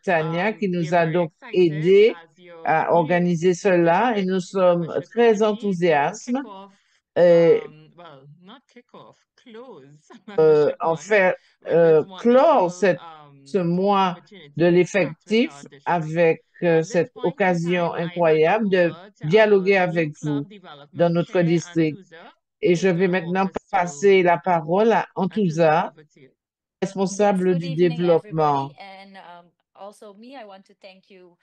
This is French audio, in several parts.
Tania qui nous We're a very donc excited aidés as your à new organiser cela et nous sommes membership très committee to enthousiastes. kick off, Et, well, not kick off, close membership en month fait, with this clore wonderful ce mois de opportunity to start with l'effectif our district. avec At this cette point in occasion time, I hand you incroyable de over to our dialoguer new avec vous club dans development notre chair, district. Antuza, Et je who's vais going to walk maintenant us through passer la that. parole à Antuza, Antouza, over to you. Yes, responsable good du evening, everybody. développement. And also, me, I want to thank you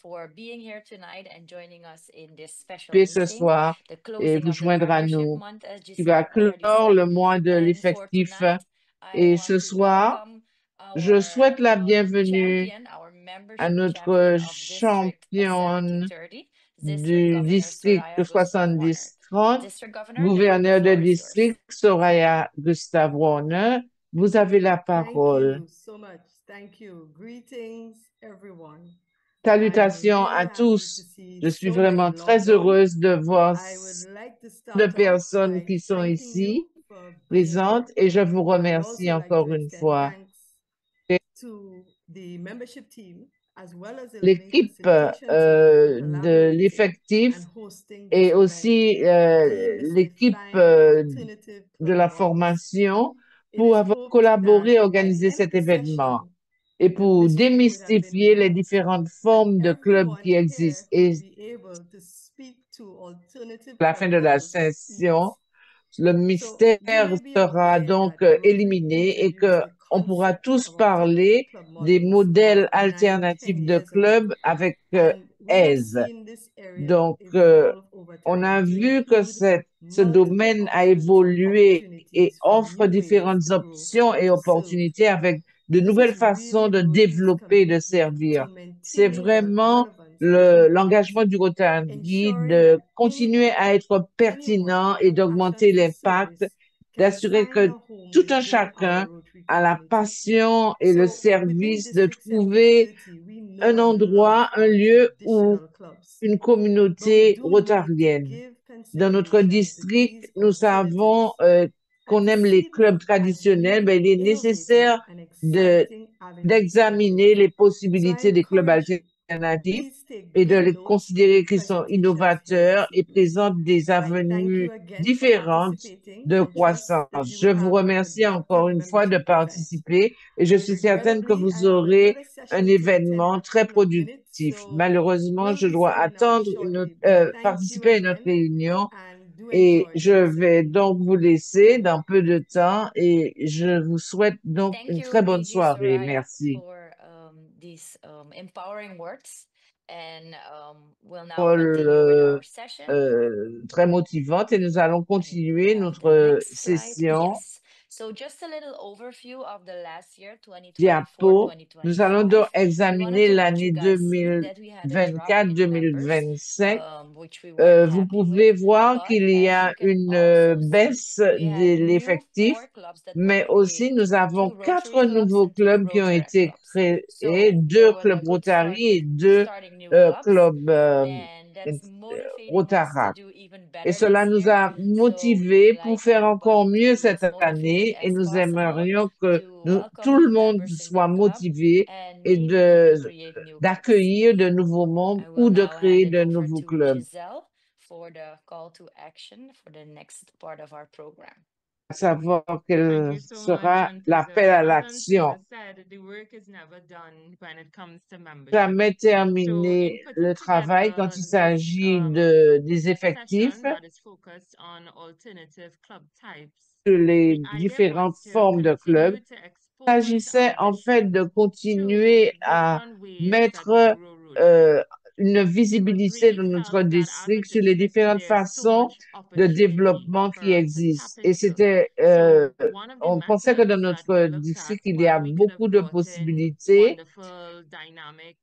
for being here tonight and joining us in this special Puis ce meeting, soir the et closing vous of the joindre à membership nous, month, as qui va Giselle already clore said. le mois de And for l'effectif. tonight, I Et want ce to soir, welcome je our souhaite la bienvenue champion, our à membership notre champion of District championne 7030, District du Governor district Soraya Gustav Warner. 70-30, District Governor, the gouverneur de floor is yours. district Soraya Gustav Warner. Vous avez la Thank parole. you so much. Thank you. Greetings, everyone. Salutations à tous. Je suis vraiment très heureuse de voir I would like to de start off personnes by qui sont thanking ici you for being here. présentes et je vous I would remercie also like to encore une extend fois. thanks to the membership team as well as the learning L'équipe facilitation team for de collaborating l'effectif and hosting this et event, aussi being this l'équipe defined alternative de la club voice. formation It pour is avoir hoped collaboré et that by the organisé end of cet the événement session, et the pour mystery would have been démystifier les removed différentes and formes de clubs everyone qui here existent. Et would be able to speak to alternative à la fin club de la members' session, needs. le So you mystère may be sera aware donc that the Rotary éliminé et introduced que the on pourra concept tous of alternative parler club des models modèles about 9, 10 alternatifs de years ago. clubs avec And we have aise. seen this area Donc, evolve over on time a to vu que include ce multiple domaine a options and évolué et opportunities for offre new ways différentes to grow options and et to serve. opportunités avec de This nouvelles is façons really de Rotary's développer et de commitment servir. to C'est maintaining the vraiment relevance of club l'engagement voice, du Rotary ensuring de that continuer anyone, à être anyone pertinent with et a passion d'augmenter for l'impact, service can d'assurer find que a home tout un within our chacun Rotary a la community. passion et le So within service de District trouver 7030, we know un and love endroit, un our lieu où traditional clubs. une But we communauté do need to rotarienne. give Dans notre consideration to district, these nous savons alternatives and qu'on to aime les see clubs them as traditionnels, new, mais il est innovative, nécessaire and de exciting avenues for growth. d'examiner les So I possibilités des clubs encourage you, alternatifs please take et de good les note of the considérer qu'ils sont presentations here innovateurs this et evening. présentent des I thank you avenues again for différentes participating de and trust croissance. that you Je will vous have a remercie encore productive une fois de membership event. participer et je suis certaine que Regrettably, I vous have aurez another un session to attend événement at très 12 minutes, productif. so Malheureusement, we'll je be dois signing out attendre shortly, but thank you participer à une autre again réunion and do et enjoy je the vais reception. donc vous laisser dans peu de temps et je vous souhaite donc Thank une you, très bonne DG soirée. Soraya, Merci. for these empowering words. And we'll now Paul, continue with our session. très motivante et nous allons And we continuer have the notre next slide. session Yes. So just a little overview of the last year, diapo. Nous allons donc 2024-2025. We wanted examiner to let l'année you guys see that we had a drop in members, 2024-2025. which we weren't Vous happy pouvez with. voir But qu'il y as a you can une also see, baisse we had de new l'effectif, 4 clubs that were mais aussi created. nous avons Two Rotary 4 clubs nouveaux and two clubs qui ont Rotaract été clubs. créés, So there deux was a clubs good start Rotary with et deux starting new clubs, clubs and that's motivating us to Rotaract. do even Et better cela this nous year. a So we would motivés pour like faire encore everybody to mieux be cette as motivated année et as nous possible aimerions que to welcome tout le new monde members in soit their club, motivé and et maybe even create new clubs. d'accueillir de nouveaux membres I will ou de now hand créer it de over nouveaux to clubs, Giselle for the call to action for the next part of our program. à savoir Thank quel you so much, sera l'appel Antuza. à As l'action. Antuza said, the work is never done when it comes to membership. Jamais So, terminé in le putting travail quand together il this s'agit des effectifs, session that is focused on alternative club types, sur les the idea was différentes to formes de clubs. continue to Il expose s'agissait our en fait district de to continuer à different ways that we mettre grow Rotary. euh, une It was visibilité really dans notre felt that as a district sur les district, différentes there's so façons much de opportunity développement for qui us to tap existent. Et into. c'était, So one of the on pensait que dans methods that we notre looked at district, il y a was we could have beaucoup de brought in possibilités. wonderful, dynamic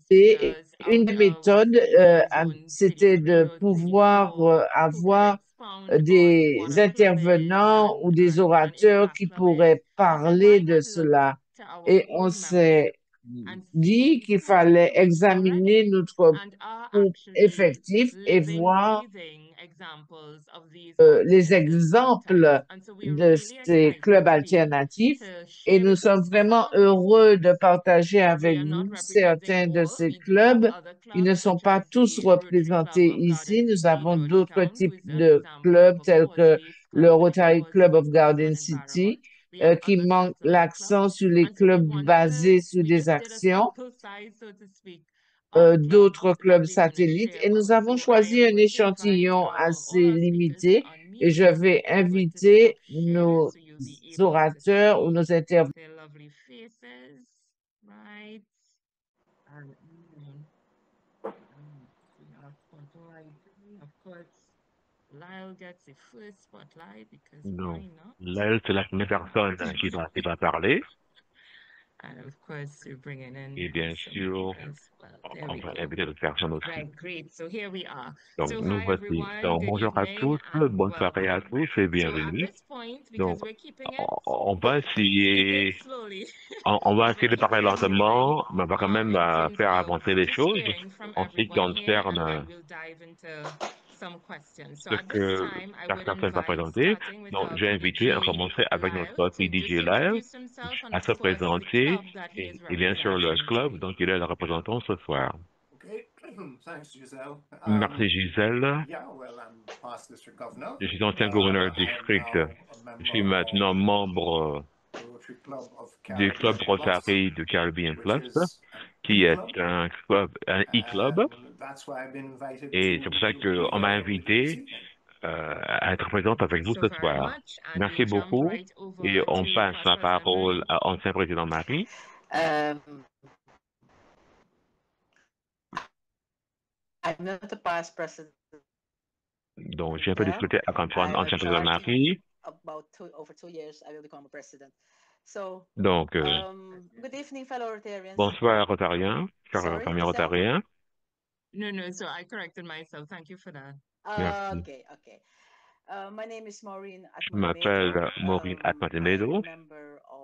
Et speakers une out des of méthodes, your zone c'était de 33 or pouvoir 34 who could avoir expound on des what a club is intervenants ou des and orateurs impact qui club is. pourraient We said, parler why de not look cela. to our Et on own s'est membership dit qu'il fallait examiner notre and are groupe actually effectif et living, voir breathing examples of these les alternative exemples types. And so we're de really ces excited clubs today alternatifs to et share nous with you sommes vraiment some of these heureux de clubs. partager We avec are not vous representing certains de all. ces We do have clubs. other Ils ne clubs, sont such pas as tous the Rotary Club représentés of Garden ici. Nous City, avons d'autres Georgetown, who types is an de example of clubs a tels que cause-based le club with a Rotary Club of cause-based Garden background environment. City, We have qui other manque satellite clubs. l'accent sur les And so we clubs wanted basés sur we des just did a actions. sample size, so to speak, of D'autres clubs what we're going to satellites share et nous about. avons So I choisi am un going to invite échantillon all assez our speakers to limité et je unmute. vais I'm going to stop inviter share nos so you'll be able to orateurs ou see nos intervenants. their lovely faces, right? And we have spotlight. Of course, Lyle gets the first spotlight because Non. why not? Là, c'est la première personne qui va parler. And of course, we're bringing in Et bien some sûr, more as well. There on we va go. inviter d'autres personnes aussi. Right, great. So here we are. Donc, So nous hi voici. everyone, Donc, good bonjour à evening tous, and bonne soirée à welcome. tous et So at bienvenue. this point, Donc, because we're keeping it on va essayer, slowly, on va because essayer we're de parler keeping it moving, lentement, mais on va quand même in terms faire of avancer les just choses hearing from en ce qui everyone here, and concerne then we'll dive into some questions. So ce at this que time, I chaque would personne va invite, présenter. starting with Donc, our j'ai invité à PDG commencer avec Lyle, notre to PDG just Live introduce himself and à of se course the présenter club that he is et bien sûr le representing club, today. donc il est le représentant ce soir. Okay, thanks, Giselle. Merci Gisèle. Yeah, well, I'm past district governor. Je suis ancien gouverneur I am district. now a Je suis member maintenant of membre the Rotary Club of du club Caribbean Plus, Rotary du Caribbean which Plus, is an qui est e-club, un club, un e-club. and that's why I've been invited Et c'est to pour ça be qu'on m'a here with you this invité evening. à être présent avec vous So ce very soir. much, and Merci we'll jump beaucoup. right over Et on to passe Past la President parole Marie. à ancien président Marie. I'm not the past president. Donc, j'ai un peu discuté avec ancien président Marie. About over 2 years, I will become a president. So, Donc, good evening, fellow Rotarians. bonsoir, Rotariens, chers Sorry, familles Giselle? Rotariens. No, so I corrected myself. Thank you for that. Merci. Okay. My name is Maureen Je m'appelle Maureen Atmatimedo.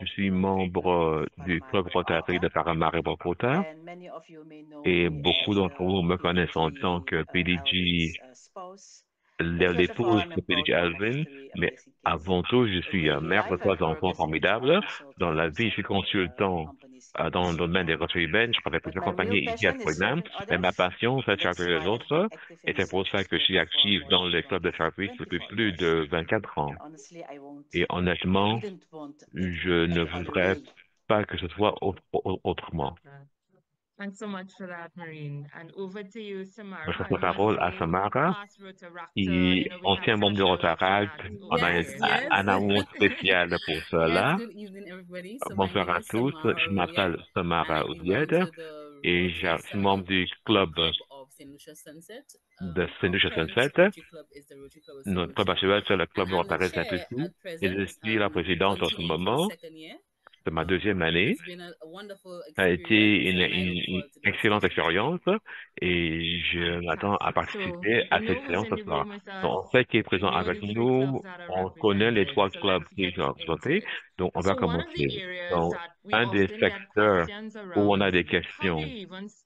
Je suis membre du club Rotary de Paramaribo-Kota et beaucoup d'entre vous me connaissent en tant que PDG, l'épouse de PDG Alvin, mais avant tout, je suis mère de 3 enfants formidables. Dans la vie, je suis consultant dans le domaine des Rotary Bench. Je travaille pour plusieurs compagnies ici à Suriname. Mais ma passion, c'est de servir les autres. Et c'est pour ça que je suis active dans les clubs de service depuis plus de 24 ans. Et honnêtement, je ne voudrais pas que ce soit autrement. Thanks so much for that, Maureen. And over to you, Samara. Je passe la parole à Samara, qui est ancien membre de Rotaract. On a un amour spécial pour cela. Good evening, everybody. So my Bonsoir name à is tous, Samara je m'appelle Ouyed, Samara and I belong Ouyed to the et Rotary je suis membre du club of St. Lucia Sunset. de Our Saint-Lucia current Sunset. Rotary Club is the Rotary Club of St. Notre club Lucia. actuel, c'est le club And I'm the Rotary chair Saint-Lucie. at Et je present, suis la présidente en ce continuing for the moment. second year. C'est ma deuxième année. It's been a wonderful Ça a été experience, and I look une forward to the excellente discussion today. expérience et je m'attends à participer à cette séance ce soir. Donc, on sait qui est présent avec nous, on connaît les 3 clubs qui sont représentés, donc on va commencer. Donc, un des secteurs où on a des questions,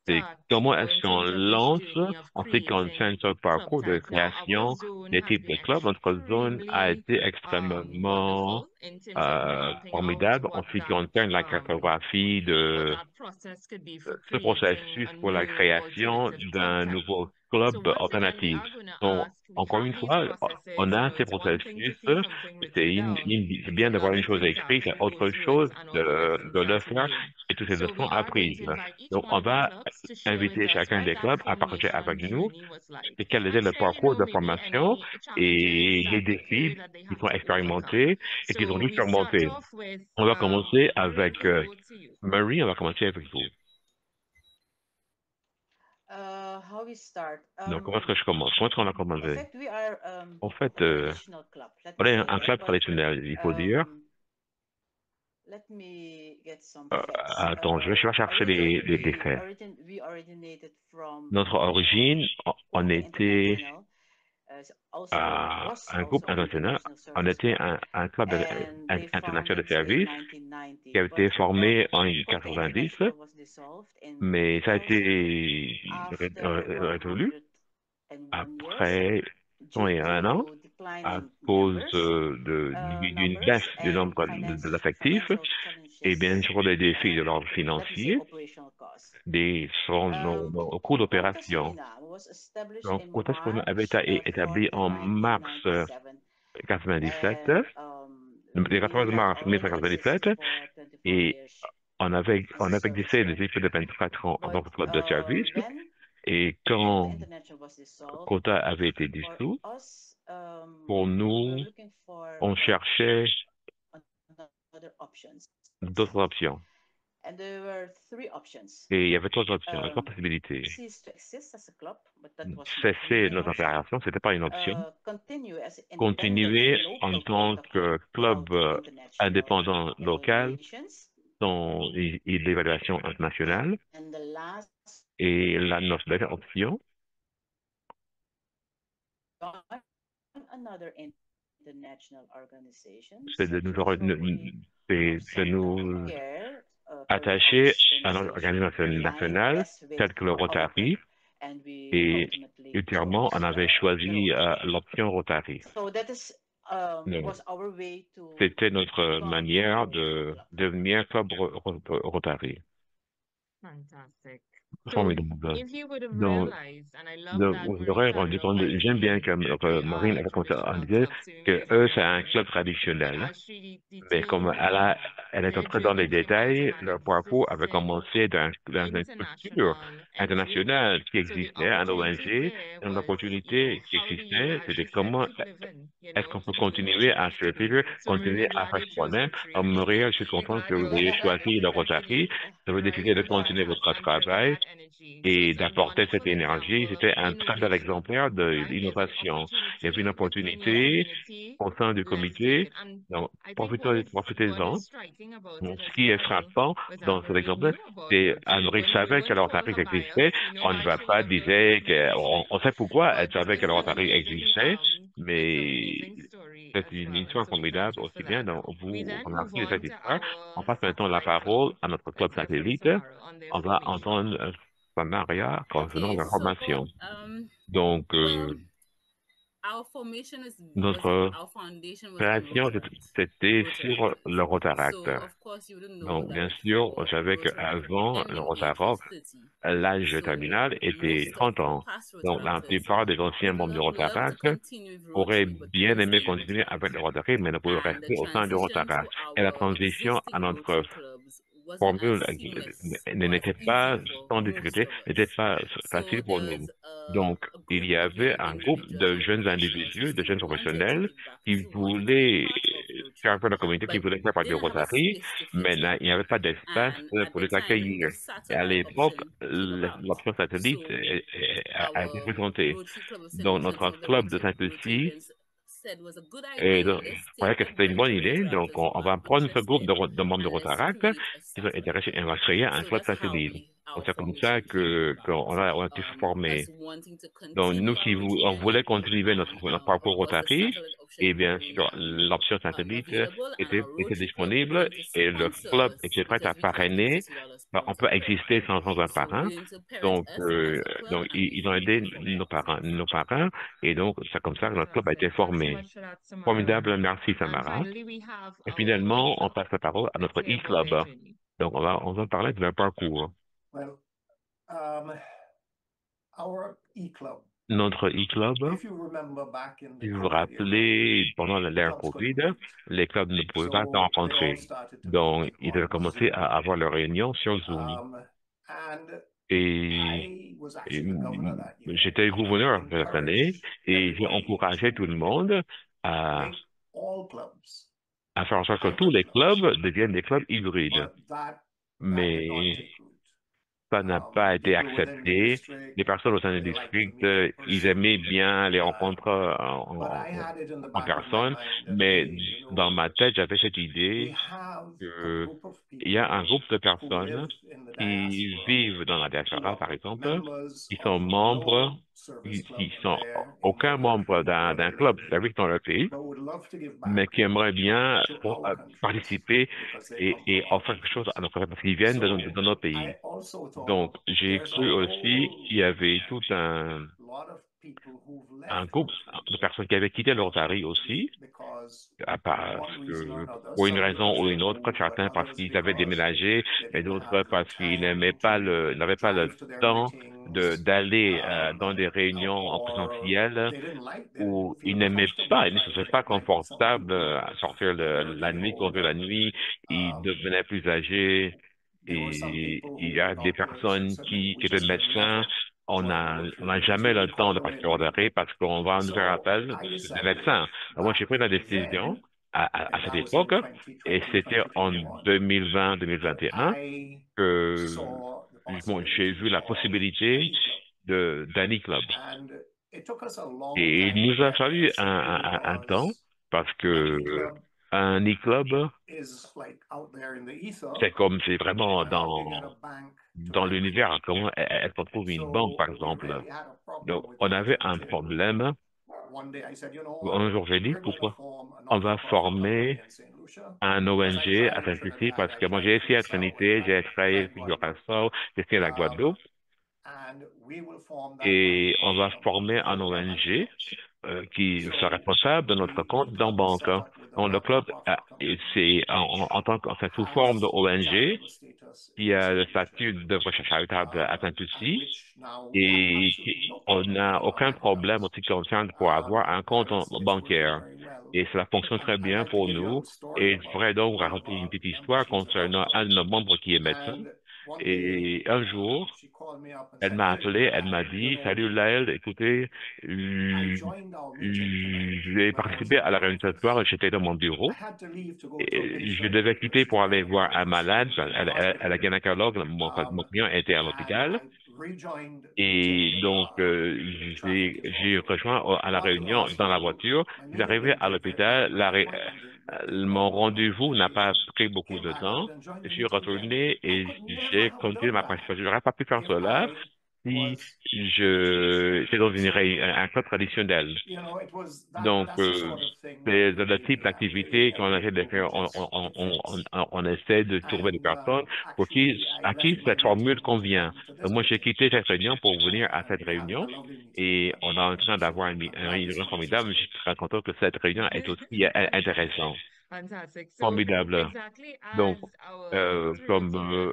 c'est comment est-ce qu'on lance en ce qui concerne ce parcours de création des types de clubs. Notre zone a été extrêmement formidable en ce qui concerne la cartographie de ce processus pour la création d'un nouveau club alternatif. Donc, encore une fois, on a ces processus, c'est bien d'avoir une chose écrite, c'est autre chose de le faire et toutes ces leçons apprises. Donc, on va inviter chacun des clubs à partager avec nous quel était le parcours de formation et les défis qu'ils sont expérimentés et qu'ils ont dû surmonter. On va commencer avec Marie, on va commencer avec vous. How we start? Donc, comment est-ce que je commence? Comment est-ce qu'on a In commencé? fact, we are En fait, a traditional club. Let on me est say un that, club but traditionnel, il faut dire. let me get some facts. Attends, je vais chercher des faits. We originated from Notre origine, on the était international, also was un groupe also international, international on service était club, un club and they international de founded in service 1990 qui a été formé en 90, mais ça a été résolu après 101 ans à cause d'une baisse du nombre de effectifs et bien sûr des défis de l'ordre financier, des nos coûts d'opération. Donc, Quota Spona avait été établi en mars 97, le 14 mars 1997, et on avait existé des équipes de 24 ans en tant que club de service. Et quand Quota avait été dissous, pour nous, on cherchait d'autres options. Et il y avait trois options, trois possibilités. Cesser nos opérations, ce n'était pas une option. Continuer en tant que club indépendant local dans l'évaluation internationale. Et notre dernière option, c'est de nous attacher à notre organisation nationale, telle que le Rotary, et ultérieurement, on avait choisi l'option Rotary. C'était notre manière de devenir club Rotary. Fantastic. Formidable. If you would have Donc, realized, and I love that vous Marie aurez Carol rendu compte, mentioned j'aime bien que they Marine are avait a commencé à traditional dire club to que engage eux, with c'est un community. club traditionnel. But as she Mais comme detailed, elle est their entrée dans les journey came out of détails, an leur parcours avait existing commencé dans une structure international NGO. internationale qui So the existait, un opportunity ONG, there une was, opportunité qui how do you, existait, as c'était she said, comment keep living, est-ce qu'on peut to do continuer à what you survivre, do. So continuer Marie, à glad faire you ce chose qu'on aime. En Rotary. Montréal, je suis We're content glad que you vous ayez chose choisi le Rotary, Rotary, que vous avez décidé right? de continuer votre And bringing travail that energy. So et it's a d'apporter cette wonderful énergie. example C'était of un très bel innovation, exemplaire de right? There's an l'innovation. Il y avait une opportunity within your opportunité community. au sein du Let's take comité. it. And Donc, I think what profitez-en. is striking about Donc, it ce as qui est well frappant was that dans cet Marie exemple, knew about c'est Rotary. Anne-Marie We savait que le wouldn't call Rotary her existait. biased. We know On ne why va she pas loved dire Rotary. on sait pourquoi elle But savait que le it's an Rotary amazing, existait, it's an mais amazing story c'est as une well. histoire So we formidable thank you aussi for bien. that. Donc, We vous then move remerciez de cette on to histoire. On our passe maintenant la satellite club. parole à notre club Let's hear from satellite. Samara on their On va formation. entendre Samaria concernant Okay, la so formation. Donc, well, our formation notre our foundation was on création, Rotaract. c'était Rotaract. sur le Rotaract. So of course you wouldn't know Donc, that bien sûr, vous before savez Rotaract qu'avant le ending age was Rotaract, 30. l'âge So terminal était most of 30 ans. past Donc, la Rotaractors plupart des anciens membres du would love to Rotaract continue with auraient Rotary but bien couldn't aimé stay in continuer Rotaract. avec le Rotary, mais ne pouvaient And the rester au sein du transition to Rotaract. Et la our transition à existing notre Rotary clubs wasn't as formule seamless or as n'était easy pas for sans most difficulté, of n'était us. pas So facile pour nous. there's Donc, a il group y of avait young un groupe individuals de or jeunes professionals who individus, de still jeunes wanted to professionnels give back, qui still wanted to be voulaient part of faire un Rotary, peu la communauté, qui but voulaient faire partie du didn't have a Rotary, space to fit mais in. il n'y avait pas d'espace And at pour the les time, accueillir. the Et à satellite l'époque, option came about. l'option satellite So a été our présentée. Rotary Club of St. Donc, Lucia and notre some of the club de Sainte-Lucie Rotarians said was a good et idea. donc, Let's je croyais take que a c'était une bunch bonne of idée. Donc, Rotaractors on who are va prendre ce groupe interested de membres de and let's Rotaract create a qui sont satellite intéressés et on club. va créer un So club that's how satellite. Donc, our c'est comme formation ça came qu'on about. a été formé. Us wanting to Donc, nous continue qui our on journey voulait continuer and notre parcours of course the Rotary, satellite option et bien became sûr, l'option satellite available and our était Rotary Club was disponible willing to et le sponsor club us était prêt à because we can't parrainer. exist without a Ben, on peut sponsor. exister sans un So parrain. willing to parent Donc, us as a club and we ils ont aidé nos parrains, et donc c'est comme ça que notre club a été Fantastic. Thanks so formé. much for that, Samara. Formidable, merci And Samara. finally, we have Et our finalement, on e-club. passe la parole à Let's notre hear about e-club. their journey. Donc, on va parler de leur parcours. Well, our e-club. Notre e-club, If you remember back in si the vous vous COVID era, rappelez, pendant l'ère clubs COVID, couldn't meet. les clubs ne pouvaient pas se So they all rencontrer. started to Donc, meet ils ont on commencé à Zoom. avoir leurs réunions sur Zoom. And Et I was actually the governor that year. j'étais And gouverneur I de cette année et j'ai encouraged encouragé everybody tout le monde to à make all clubs faire en sorte que tous hybrid les clubs. clubs deviennent des clubs hybrides. But that did not Mais take root. ça n'a pas été People within the accepté. district, Les personnes au sein du they liked to district, meet in ils person. aimaient bien les rencontres But I had it in the en back of my personne, mind that, mais hey, you know, dans ma tête, j'avais cette we idée have a qu'il group of y a un people groupe de who personnes live in the qui diaspora vivent dans la who diaspora, are par exemple, members qui sont of membres no qui sont aucun membre d'un club d'Afrique dans leur pays, mais qui aimeraient bien participer et offrir quelque chose à notre parce qu'ils viennent de notre pays. Donc, j'ai cru aussi qu'il y avait tout un groupe de personnes qui avaient quitté le Rotary aussi, parce que pour une raison ou une autre, certains parce qu'ils avaient déménagé, et d'autres parce qu'ils n'avaient pas le temps d'aller dans des réunions en présentiel où ils n'aimaient pas, ils ne se sentaient pas confortables à sortir la nuit, conduire la nuit, ils devenaient plus âgés et il y a des personnes qui étaient médecins. On n'a jamais le temps de passer au d'arrêt parce qu'on va nous faire appel des médecins. Alors moi, j'ai pris la décision à cette époque et c'était en 2020-2021 que bon, j'ai vu la possibilité d'un e-club. Et il nous a fallu un temps parce que un e-club, c'est vraiment dans l'univers, comment elle retrouve une banque, par exemple. Donc, on avait un problème. Un jour, j'ai dit, pourquoi on va former un ONG à Saint-Lucie parce que moi, j'ai essayé à Trinité, j'ai essayé à Curaçao, j'ai essayé à la Guadeloupe et on va former un ONG qui sera responsable de notre compte dans banque. Donc, le club, c'est en tant que, enfin, sous forme de ONG, qui a le statut de recherche charitable à Saint-Lucie et on n'a aucun problème en ce qui concerne pour avoir un compte bancaire. Et cela fonctionne très bien pour nous. Et je pourrais donc vous raconter une petite histoire concernant un de nos membres qui est médecin. Et un jour, elle m'a appelé, elle m'a dit, Salut Laël, écoutez, j'ai participé à la réunion ce soir, j'étais dans mon bureau. Et je devais quitter pour aller voir un malade, elle a gynécologue, mon client était à l'hôpital. Et donc, j'ai rejoint à la réunion dans la voiture. Je suis arrivé à l'hôpital. Mon rendez-vous n'a pas pris beaucoup de temps. Je suis retourné et j'ai continué ma participation. Je n'aurais pas pu faire cela si j'étais dans un club traditionnel. Donc, c'est le type d'activité qu'on essaie de faire. On essaie de trouver des personnes à qui cette formule convient. Donc, moi, j'ai quitté cette réunion pour venir à cette réunion et on est en train d'avoir une réunion formidable. Je suis très content que cette réunion est aussi intéressante. Formidable. Donc, comme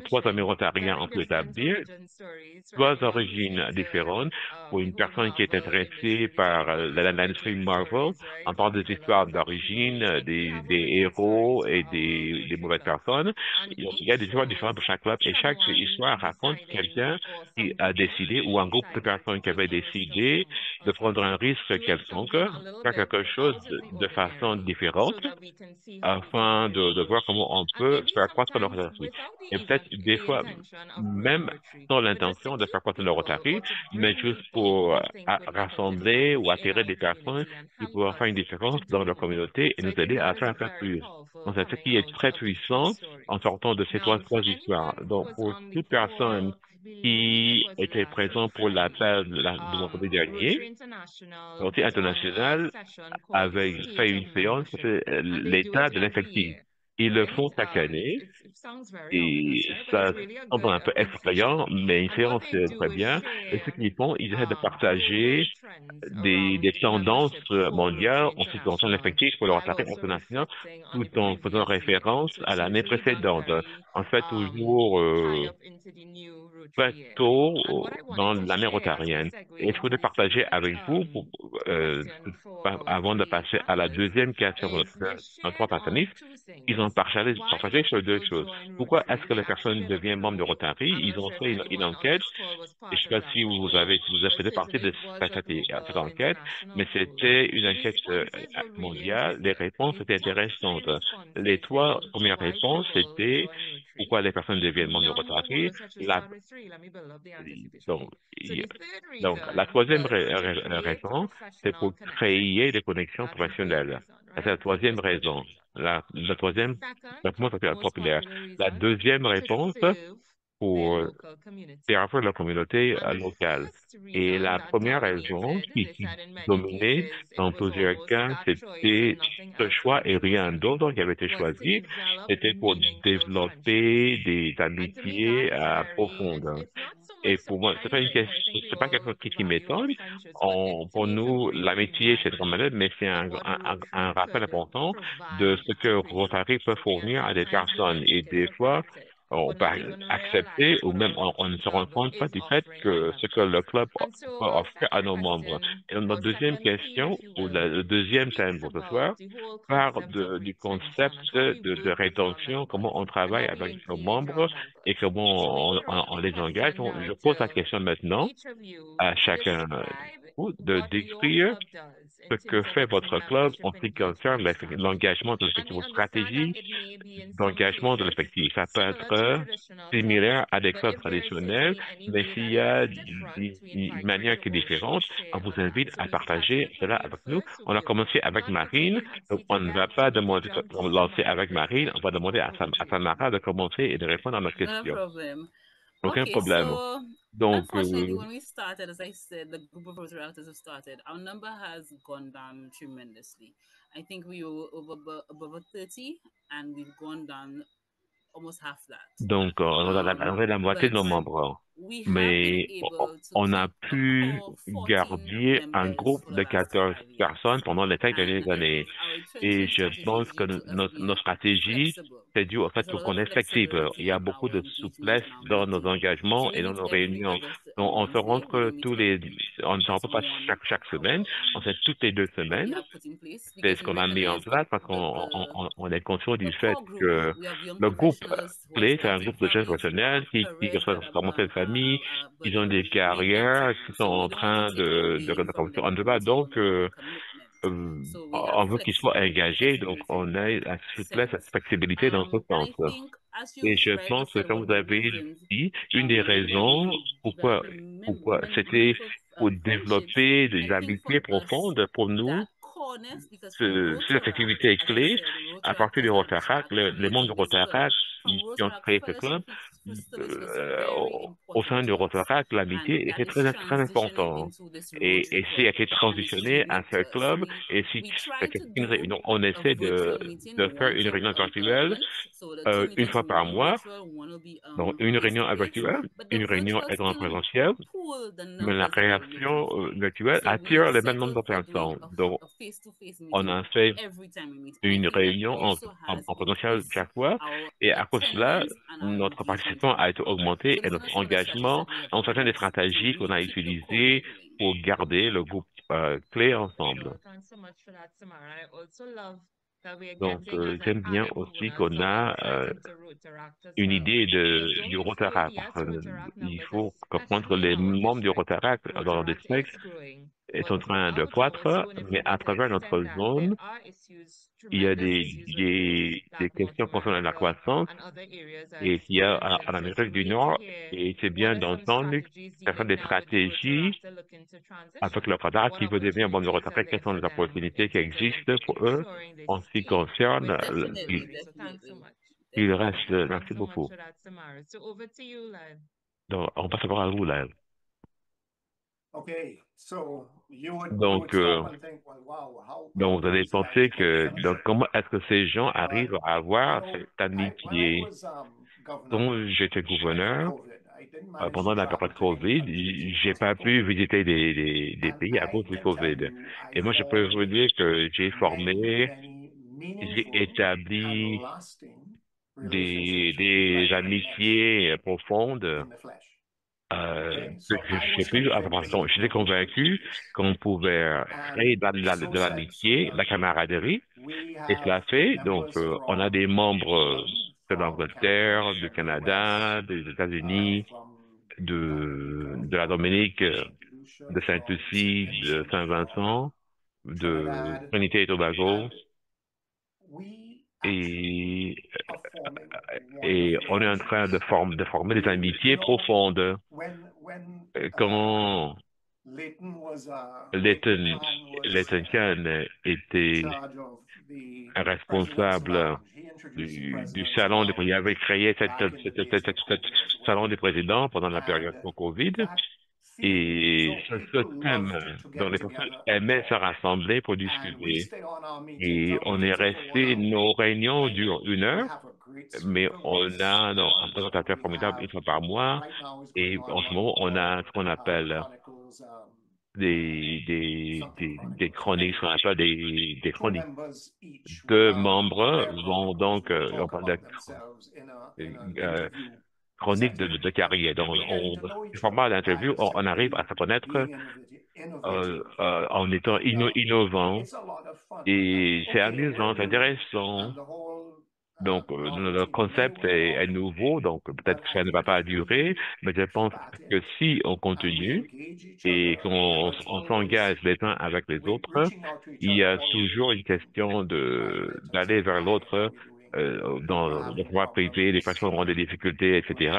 trois amis rotariens ont pu établir, trois origines différentes. Pour une personne qui est intéressée par l'industrie Marvel, on parle des histoires d'origine, des héros et des mauvaises personnes. Il y a des histoires différentes pour chaque club et chaque histoire raconte quelqu'un qui a décidé ou un groupe de personnes qui avaient décidé de prendre un risque quelconque, faire quelque chose de façon différente afin de voir comment on peut faire croître le Rotary. Et peut-être des fois, même sans l'intention de faire croître le Rotary, mais juste pour rassembler ou attirer des personnes qui pourraient faire une différence dans leur communauté et nous aider à faire plus. Donc, c'est ce qui est très puissant en sortant de ces trois histoires. Donc, pour toute personne qui était présent pour l'appel de vendredi dernier, Rotary International avait fait une séance sur l'état de l'effectif. Ils le font chaque année et ça semble un peu effrayant, mais une séance très bien. Et ce qu'ils font, ils essaient de partager des tendances mondiales en ce qui concerne l'effectif pour le Rotary international, tout en faisant référence à l'année précédente. En fait, toujours très tôt dans l'année rotarienne. Et je voulais partager avec vous, avant de passer à la deuxième question de notre trois partenaires, ils ont partagé sur deux choses. Pourquoi est-ce que les personnes deviennent membres de Rotary? Ils ont fait une enquête, et je ne sais pas si vous avez fait partie de cette enquête, mais c'était une enquête mondiale. Les réponses étaient intéressantes. Les trois premières réponses, c'était pourquoi les personnes deviennent membres de Rotary. Donc, la troisième raison, c'est pour créer des connexions professionnelles. C'est la troisième raison. La troisième réponse est populaire. La deuxième réponse, pour servir la communauté locale. Et la première raison qui dominait dans plusieurs cas, c'était ce choix et rien d'autre qui avait été choisi. C'était pour développer des amitiés profondes. Et pour moi, c'est pas une question, c'est pas quelque chose qui m'étonne. Pour nous, l'amitié, c'est très malade, mais c'est un rappel important de ce que Rotary peut fournir à des personnes. Et des fois, on peut accepter ou même on ne se rend compte pas du fait que ce que le club peut offrir à nos membres. Et notre deuxième question, ou le deuxième thème pour ce soir, part du concept de rétention, comment on travaille avec nos membres et comment on les engage. Donc, je pose la question maintenant à chacun de décrire ce que fait votre club en ce qui concerne l'engagement de l'effectif, vos stratégies d'engagement de l'effectif. Ça peut être similaire à des clubs traditionnels, mais s'il y a une manière qui est différente, on vous invite à partager cela avec nous. On a commencé avec Marine, donc on ne va pas demander de lancer avec Marine, on va demander à Samara de commencer et de répondre à nos Not a questions. problem. Aucun Okay, problème. so Donc, unfortunately, when we started, as I said, the group of Rotary Actors have started. Our number has gone down tremendously. I think we were above 30, and we've gone down almost half that. Donc, on a la moitié de nos But membres. we have been Mais able to on a keep a pu core 14 garder un members groupe for the de last 14 5 years. personnes pendant les 5 And dernières années. our Et retrenchment je pense strategy is que due to us nos being stratégies, flexible. c'est dû au fait There's a lot qu'on of est flexible. Il y flexibility a in beaucoup our de engagement souplesse and our dans nos meeting. engagements So we et dans meet nos every réunions. other Donc, on se Wednesday. We rencontre don't meet tous les, on ne se just rencontre pas one chaque of semaine, on fait toutes les 2 what we semaines. have put in place C'est because ce we qu'on a mis en recognize place parce on est conscient du fait core group. que We have young le groupe professionals who are clé, c'est un starting groupe de jeunes families, who professionnels are qui parents that have commencé une famille, qui ont des but carrières, qui relenting. sont So we en don't want to train take away de from commencer them en and débat. take Donc, away their commitment. So we have on veut qu'ils soient engagés, donc flexibility on a la souplesse, la sense. flexibilité dans ce And I sens. think, as Et you've je rightly pense que said, comme one of vous the avez reasons dit, une des we wanted raisons to pourquoi, develop c'était meaningful pour friendships. développer des I think for amitiés us, profondes pour nous. that coreness, because for Cette Rotaract, activité est as I clé. said, À partir du Rotaractors Rotaract, les membres du created this club. Rotaract From qui ont Rotaract, créé ce fellowship club, service was very au important sein du to us. Rotaract, And l'amitié that était is très transitioning important. into this Et Rotary c'est a club. été And it's transitionné à unique ce to us. club. Et si We try to do donc, on a essaie virtual meeting de faire une once réunion a virtuelle month. So the two une meetings fois will par be mois. virtual, one will be Donc, une face réunion to face. virtuelle, But the une réunion virtual est en still présentiel, pull the mais la numbers that we're looking réaction for. virtuelle So we attire les mêmes nombres settled de for doing personnes. Donc, a face-to-face on meeting a fait every time we meet. And I une think that réunion also has en présentiel increased chaque fois. our Et à cause de cela, attendance and our notre engagement participation in a the été club. augmentée So et these are notre some of the strategies engagement that we have dans in certaines des place to stratégies qu'on a really keep the core group utilisées going. pour garder le groupe clé ensemble. Sure, thanks so much for that, Samara. I also love that we're Donc, getting as j'aime an bien added aussi bonus qu'on some a insight into Rotaract as une well. idée Because though du we've heard, Rotaract. yes, Rotaract Il numbers, faut comprendre especially les in our membres du district, Rotaract dans le Rotaract district is growing. est But en train de throughout our croître, zone, if mais we à were to travers notre extend that, there zone, are issues, il y a tremendous issues with growth des that North questions concernant la America croissance and other areas are et qu'il y a experiencing. en So it's Amérique du great to Nord. hear Et c'est what bien are some d'entendre strategies faire even des now with the stratégies Rotaract are looking to avec transition. le Rotaract What qui veut devenir membre du opportunities are Rotaract, quelles there sont for les them opportunités in qui terms of existent pour eux ensuring they en ce qui stay concerne with this Definitely, growing. So thanks so much. il definitely. reste. Thanks Merci so much beaucoup. for that, Samara. So over to you, Lyle. Donc, on passe à vous, là. Okay, so you would Donc, stop and think, well, wow, how donc, vous do allez these guys penser hold que, friendship? donc, comment est-ce que ces gens But arrivent à you avoir know, cette when I amitié was governor dont j'étais during gouverneur COVID, I didn't manage pendant to la travel période to any COVID? countries J'ai because of pas pu COVID. visiter des And pays à I cause du can tell COVID. you, I Et moi, je peux vous formed dire que j'ai many, formé, many j'ai meaningful and établi lasting relationships with des people amitiés profondes in the flesh. Okay, que so I je sais was plus. convinced J'étais that we could do convaincu this. qu'on pouvait créer And de l'amitié, de la camaraderie. we Et have cela fait, donc, members on a des from membres England, de from Canada, l'Angleterre, du from the US, Canada, des États-Unis, from de la Dominique, Lucia, de from Sainte-Lucie, St. de Vincent de Paul, Saint-Vincent, de Trinidad, Trinité et Tobago. and we actually Et, are forming et wonderful on est en train friendships. de former des amitiés You know, profondes. when Quand Leighton Leighton Khan was Leighton Khan in était charge of the President's responsable Lounge, he du salon des présidents. Il avait créé cette salon des présidents pendant la période de Covid. Et ce thème dont les personnes aimaient se rassembler pour discuter. Et on est resté, nos réunions durent 1 heure, mais on a un présentateur formidable 1 fois par mois. Et en ce moment, on a ce qu'on appelle des chroniques, ce qu'on appelle des chroniques. 2 membres vont donc, on parle de chronique de carrière. Donc, du format d'interview, on arrive à se connaître en étant innovant. Et c'est amusant, c'est intéressant. Donc, le concept est nouveau, donc peut-être que ça ne va pas durer, mais je pense que si on continue et qu'on s'engage les uns avec les autres, il y a toujours une question d'aller vers l'autre dans le droit privé, les personnes auront des difficultés, etc.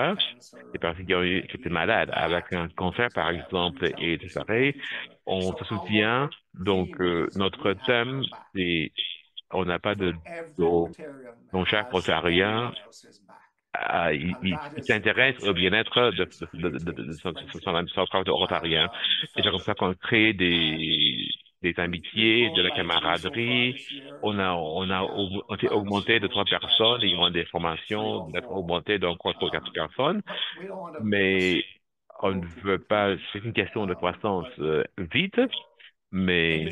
Les personnes qui étaient malades avec un cancer, par exemple, et tout pareil, on se soutient. Donc, notre thème, c'est on n'a pas de dos. Donc, chaque Ontarien, il s'intéresse au bien-être de son propre Ontarien. Et c'est comme ça qu'on crée des amitiés, de la camaraderie. On s'est augmenté de 3 personnes, ils ont des formations d'être augmenté d'encore 4 personnes, mais on ne veut pas, c'est une question de croissance vite, mais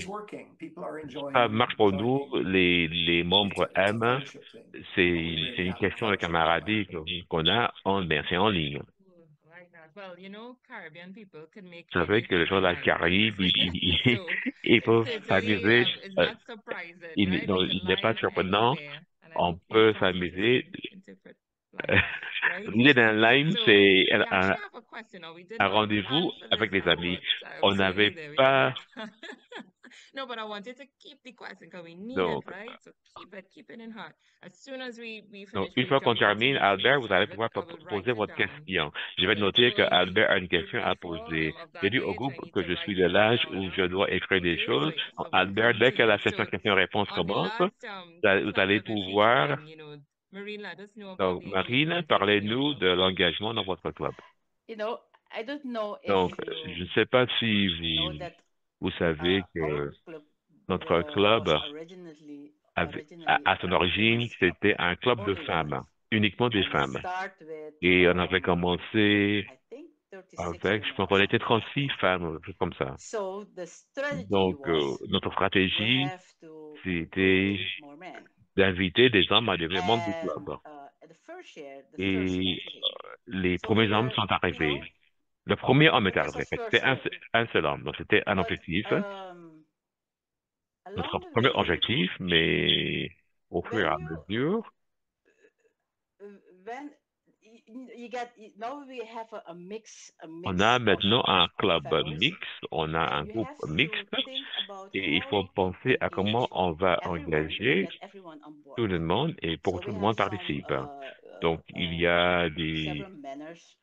ça marche pour nous, les membres aiment, c'est une question de camaraderie qu'on a, c'est en ligne. Vous savez que les gens de la Caraïbe, ils peuvent s'amuser. Il n'est pas surprenant. On peut s'amuser. L'idée d'un live, c'est un rendez-vous avec les amis. On n'avait pas. No, but I wanted to keep the question because we need Donc, it, right? So keep it in heart. As soon as we donc, finish, une we'll fois qu'on jump into termine, the Albert, next vous allez topic. pouvoir I will write poser it votre down. question. Je vais So noter que Joey, Albert a une if you're question à mindful poser. of J'ai that dit au age, I groupe need que to je write suis de it l'âge down, où huh? je dois écrire des Okay, choses. Joey. So we'll Albert, dès que la continue. session So question-réponse on the commence, last vous part allez of this pouvoir. evening, Marine, let us know about Donc, the Marine, engagement in your parlez-nous club. de l'engagement dans votre club. I don't know if Donc, you je ne sais pas si know that vous savez que our club notre club was originally à son origine, women's club c'était un club de only femmes, women's, uniquement des and it femmes. start with Et on avait commencé I think 36 avec, je women pense or qu'on était something like 36 that. femmes, quelque chose comme ça. So the strategy Donc, was notre we stratégie, have to c'était recruit more men. d'inviter des hommes à devenir membres du And club. at the first year, the first Et men came. les So we premiers hommes were, sont arrivés. Le premier homme est it was a arrivé. first C'était year. un seul homme. Donc, c'était un But objectif. Notre along the premier way, objectif, mais au fur et when à mesure, when you get now we have a mix on a of maintenant un club fellows, mixte, on a un and you groupe have to mixte, think about et il how faut you can penser à comment engage on va everyone and engager get everyone on board. tout le monde et pour So que tout we le have monde some participe. Donc, il y a several manners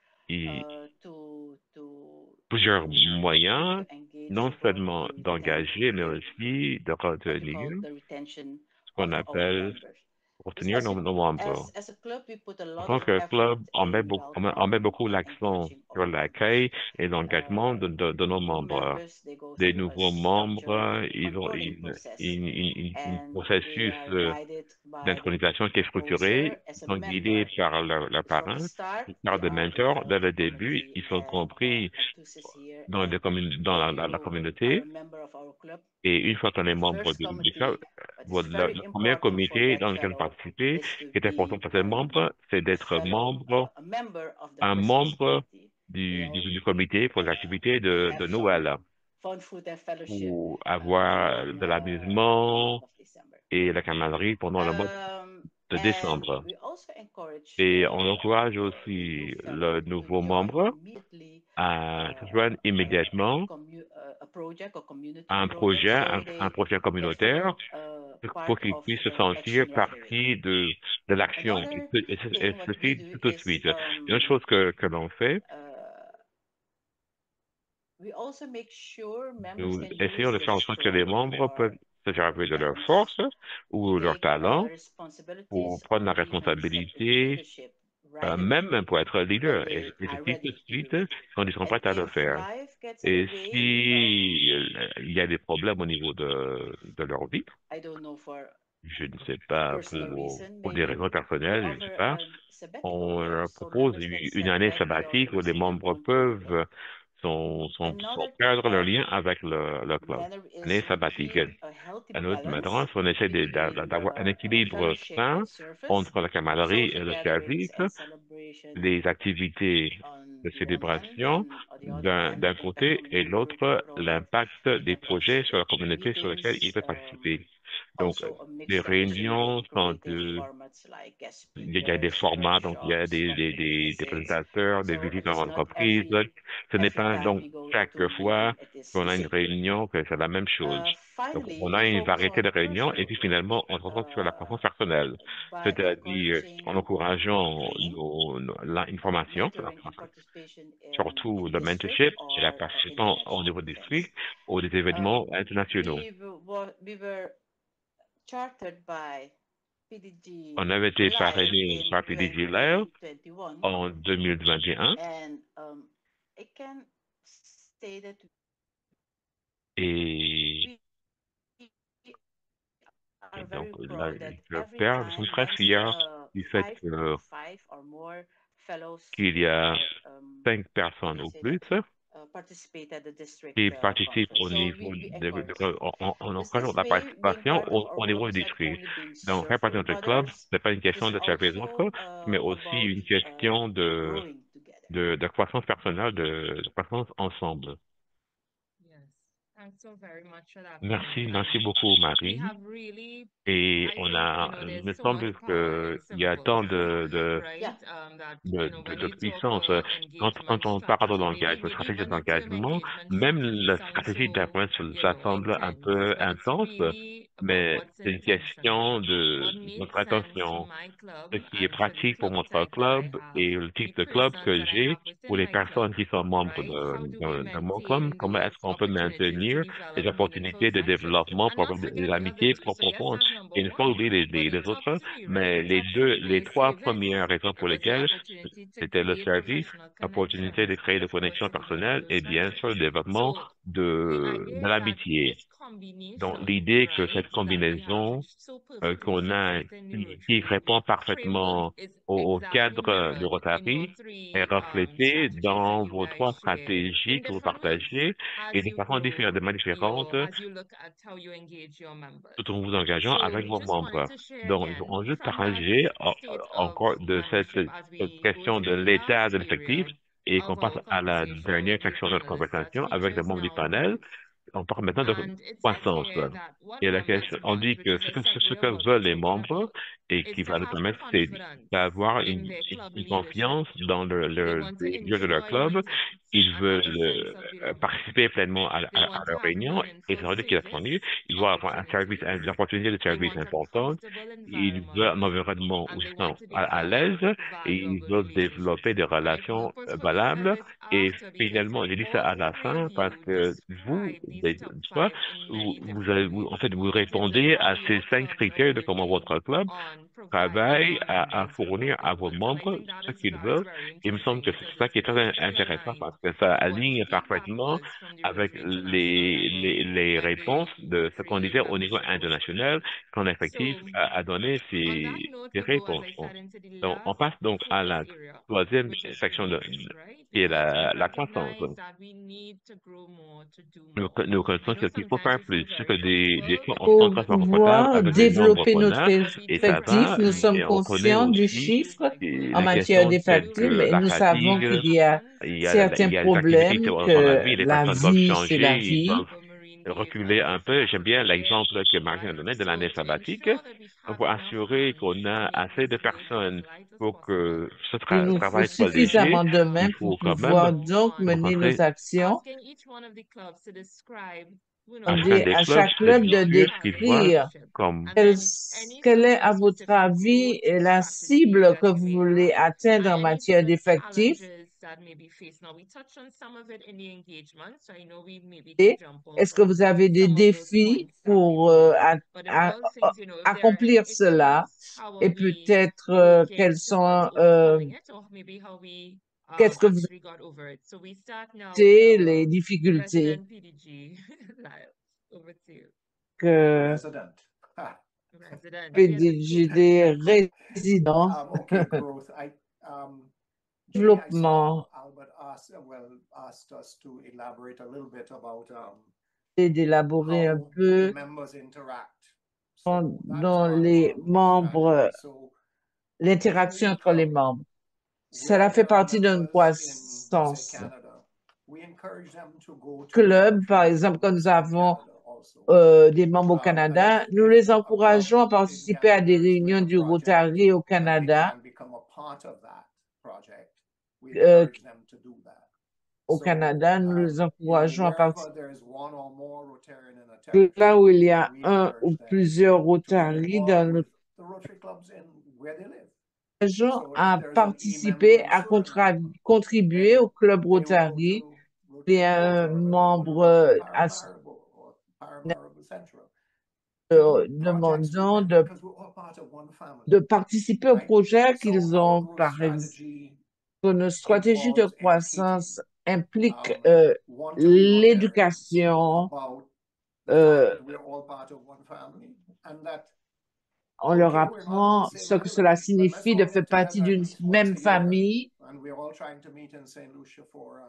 to plusieurs to moyens, engage non people seulement in d'engager, mais aussi de what we retenir call the retention ce qu'on of our appelle members. retenir nos membres. As a club, we put a En lot tant of que effort club, on met in beaucoup welcoming and l'accent engaging sur our members. l'accueil et l'engagement de nos New membres. members, they go Des through a nouveaux structured membres, ils ont onboarding process, un and processus they are guided by the d'intronisation qui est structuré. counselor as Ils a sont guidés mentor. par leur From the parrain, start, par they de are mentors. Dès le developed début, already ils sont compris here, dans, and dans when la you are communauté. a member of our club, Et une fois qu'on est the membre first du club, committee that is very le premier important for comité that dans lequel fellow participer, is to qui est important be pour ces membres, c'est d'être membre, a member of the un Christmas membre committee. du comité pour l'activité de Have some Noël, fun, food and fellowship pour avoir during de the l'amusement month of December. et la camaraderie pendant le mois de And décembre. we also encourage Et the on encourage new aussi fellow le to nouveau join membre immediately à se joindre immédiatement a project or community à un project, projet, so un projet they communautaire feel pour part qu'ils of puissent se the sentir action right away. partie de l'action. Another Et thing what we ceci do tout de is suite. Une autre chose que l'on fait, we also make sure members nous can essayons use de the faire en sorte que les stroll membres or se servir de leur force ou leur talent pour prendre la responsabilité, même pour être leader, et effectivement tout de suite quand ils sont prêts à le faire. Et si il y a des problèmes au niveau de leur vie, je ne sais pas, pour des raisons personnelles, je ne sais pas, on leur propose une année sabbatique où les membres peuvent perdre leur lien avec le club. Année sabbatique. À notre maîtresse, on essaie d'avoir un équilibre sain entre la camaraderie et le service, les activités de célébration d'un côté et l'autre, l'impact des projets sur la communauté sur lesquels ils peuvent participer. Donc, les réunions sont il y a des formats, donc il y a des présentateurs, des visites en entreprise. Ce n'est pas donc chaque fois qu'on a une réunion que c'est la même chose. Donc, on a une variété de réunions et puis finalement, on se concentre sur la croissance personnelle, c'est-à-dire en encourageant l'information, surtout le mentorship et la participation au niveau district ou des événements internationaux. On avait été parrainé par PDG Live en 2021 et donc là, je suis très fier du fait qu'il y a 5 personnes ou plus qui participent au niveau on encourage la participation au niveau du district. Donc, faire partie de notre club, ce n'est pas une question de faire les autres, mais aussi une question de croissance personnelle, de croissance ensemble. Merci beaucoup, Marie. Et il me semble qu'il y a tant de puissance. Quand on parle de stratégie d'engagement, même la stratégie d'appoint, ça semble un peu intense, mais c'est une question de notre attention. Ce qui est pratique pour notre club et le type de club que j'ai pour les personnes qui sont membres de mon club, comment est-ce qu'on peut maintenir les opportunités de développement, de l'amitié profonde. Et ne pas oublier les autres, mais les 3 premières raisons pour lesquelles c'était le service, l'opportunité de créer des connexions personnelles et bien sûr le développement de l'amitié. Donc, l'idée que cette combinaison qu'on a, qui répond parfaitement au cadre de Rotary est reflétée dans vos 3 stratégies que vous partagez et de façon différente, de manière différente, tout en vous engageant avec vos membres. Donc, on veut partager encore de cette question de l'état de l'effectif et qu'on passe à la dernière section de notre conversation avec les membres du panel. On parle maintenant de croissance. Et la question, on dit que ce que veulent les membres et qui va nous permettre, c'est d'avoir une confiance dans le lieu de leur club. Ils veulent participer pleinement à leur réunion et ça veut dire qu'ils apprennent. Ils vont avoir une opportunité de service importante. Ils veulent un environnement où ils sont à l'aise et ils veulent développer des relations valables. Et finalement, j'ai dit ça à la fin parce que vous répondez à ces 5 critères de comment votre club travaille à fournir à vos membres ce qu'ils veulent. Il me semble que c'est ça qui est très intéressant parce que ça aligne parfaitement avec les réponses de ce qu'on disait au niveau international quand l'effectif a donné ses réponses. Donc, on passe donc à la 3e section qui est la croissance. Nous connaissons qu'il faut faire plus, que des fois on se sent très confortable avec les nombres développer qu'on notre a et ça effectif, va, nous sommes et on connaît conscients du aussi chiffre en la matière question telle que d'effectifs, mais la nous savons fatigue, qu'il y a il certains y a des activités problèmes, dans la que vie, les la personnes doivent vie, c'est la changer, ils vie. doivent reculer un peu. J'aime bien l'exemple que Marie a donné de l'année sabbatique pour assurer qu'on a assez de personnes pour que ce Il nous faut travail soit léger. suffisamment de mains Il pour faut quand pouvoir même donc mener nos concentrer actions. à chacun Demander des à clubs chaque de club de décrire ce qu'ils voient décrire comme quelle est, à votre avis, la cible que vous voulez atteindre en matière d'effectifs that maybe face? Now, we touched on some of it in the engagement, so I know we maybe could jump Est-ce off que on vous avez des some of those défis points that we pour made. But of all things, you know, if there are any accomplir cela issues, how et are we peut-être working quels towards sont overcoming it, or maybe how we qu'est-ce que vous actually got over it? So we start now with avez les our difficultés President PDG. Lyle, over to you. que Resident. Ah. Resident, yes, it's PDGD résident Okay, growth. Jenny, I saw développement Albert asked us to elaborate a little bit about et d'élaborer un how the peu members interact. So that is dans part of les our membres, strategy. So l'interaction within entre les club, membres. where Cela fait there are partie d'une members in, say, croissance. Canada, we encourage them to go to Club, par Rotary exemple, quand clubs nous in avons Canada also. des membres au And I Canada, think nous if les a club encourageons à in participer à des Canada is doing réunions a du project Rotary au and they Canada. can become a part of that project, we Euh, encourage them to do that. Au So, Canada, nous les you know, encourageons à wherever participer. there is one or more Rotarian in a territory, Là où il y a we un ou encourage them plusieurs to get Rotary dans involved notre with the Rotary clubs in where they live. région, So if à there's an participer, e-member in à Suriname, contribuer then au club they will go Rotary. to Il y Rotary a un Quota or they go to membre Rotary à Paramaribo or Paramaribo Central to do projects with demandant them because we're all part of one de family, participer au right? projet So qu'ils our ont, growth par exemple. strategy Nos stratégies de involves educating croissance impliquent want to be Rotarians l'éducation. about the fact Euh, that we're all part of one family and that on leur okay, we're not on the apprend same ce que cela island, but let's signifie de all faire get partie together at d'une least once même a year, famille, and we're all trying to meet in St. Lucia for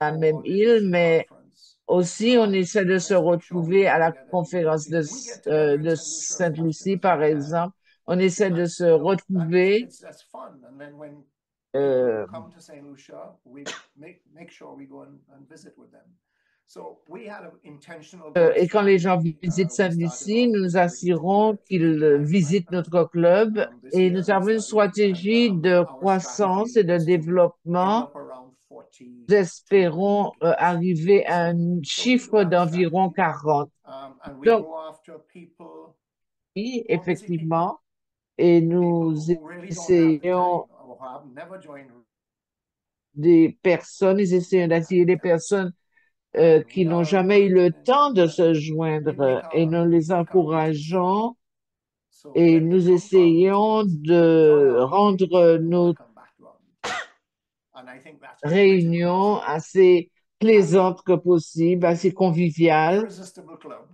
la même our île, leadership mais conference. aussi on essaie de se Let's make sure we retrouver à get la together at least conférence once a year. We get together in de St. Lucia as Sainte-Lucie, often as we par can. exemple. On essaie de And, se you know, retrouver. that's fun. And then when euh, people come to St. Lucia, we make sure we go and visit with them. So we had an intentional growth et quand les gens strategy. visitent We started Sainte-Lucie, off nous with nous assurons 32 qu'ils 59 visitent right now. notre club This et year nous we avons une started, stratégie and de our croissance strategy et de is to end développement. up around 40. Nous espérons arriver à un So we do chiffre have a d'environ strategy. 40. And we Donc, go after people, oui, more busy people, effectivement, et nous people who really don't have the time essayons or have never joined. des personnes, nous essayons d'attirer des personnes And qui we n'ont are jamais eu le encouraging in temps that. de se We joindre et nous les make our meetings fun. encourageons So et when they nous come to our essayons meetings, they enjoy de our rendre meetings, they want nos to come back to our meetings. And I think that's réunions critical. So assez plaisantes que possible, assez conviviales. Irresistible Club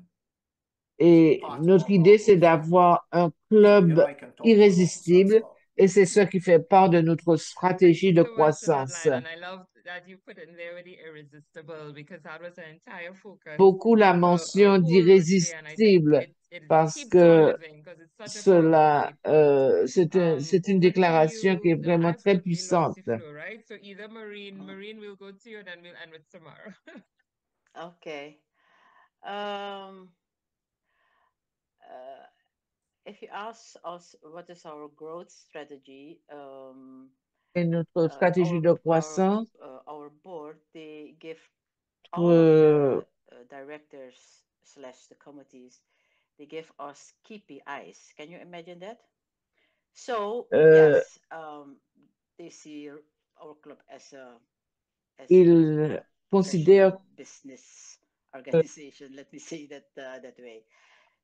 Et part notre of our idée, c'est growth strategy. d'avoir un So you club know I can talk for long, so I'll irrésistible stop. et c'est ça qui fait part de notre Thank stratégie you de so much for that, croissance. Lyle, and I love that you put in there with the irresistible because that was the entire focus Beaucoup la for mention our whole Rotary, and I think d'irrésistible it parce keeps on que living because it's such a powerful cela, statement. c'est une Over to déclaration qui you. est No, vraiment très absolutely lost puissante. the flow, right? So either Marine will go to you, and then we'll end with Samara. Okay. Um, if you ask us what is our growth strategy, Et notre stratégie de croissance, our board, they give all of the directors / the committees, they give us KPIs. Can you imagine that? So yes, they see our club as ils considèrent professional business organization. Let me say that that way.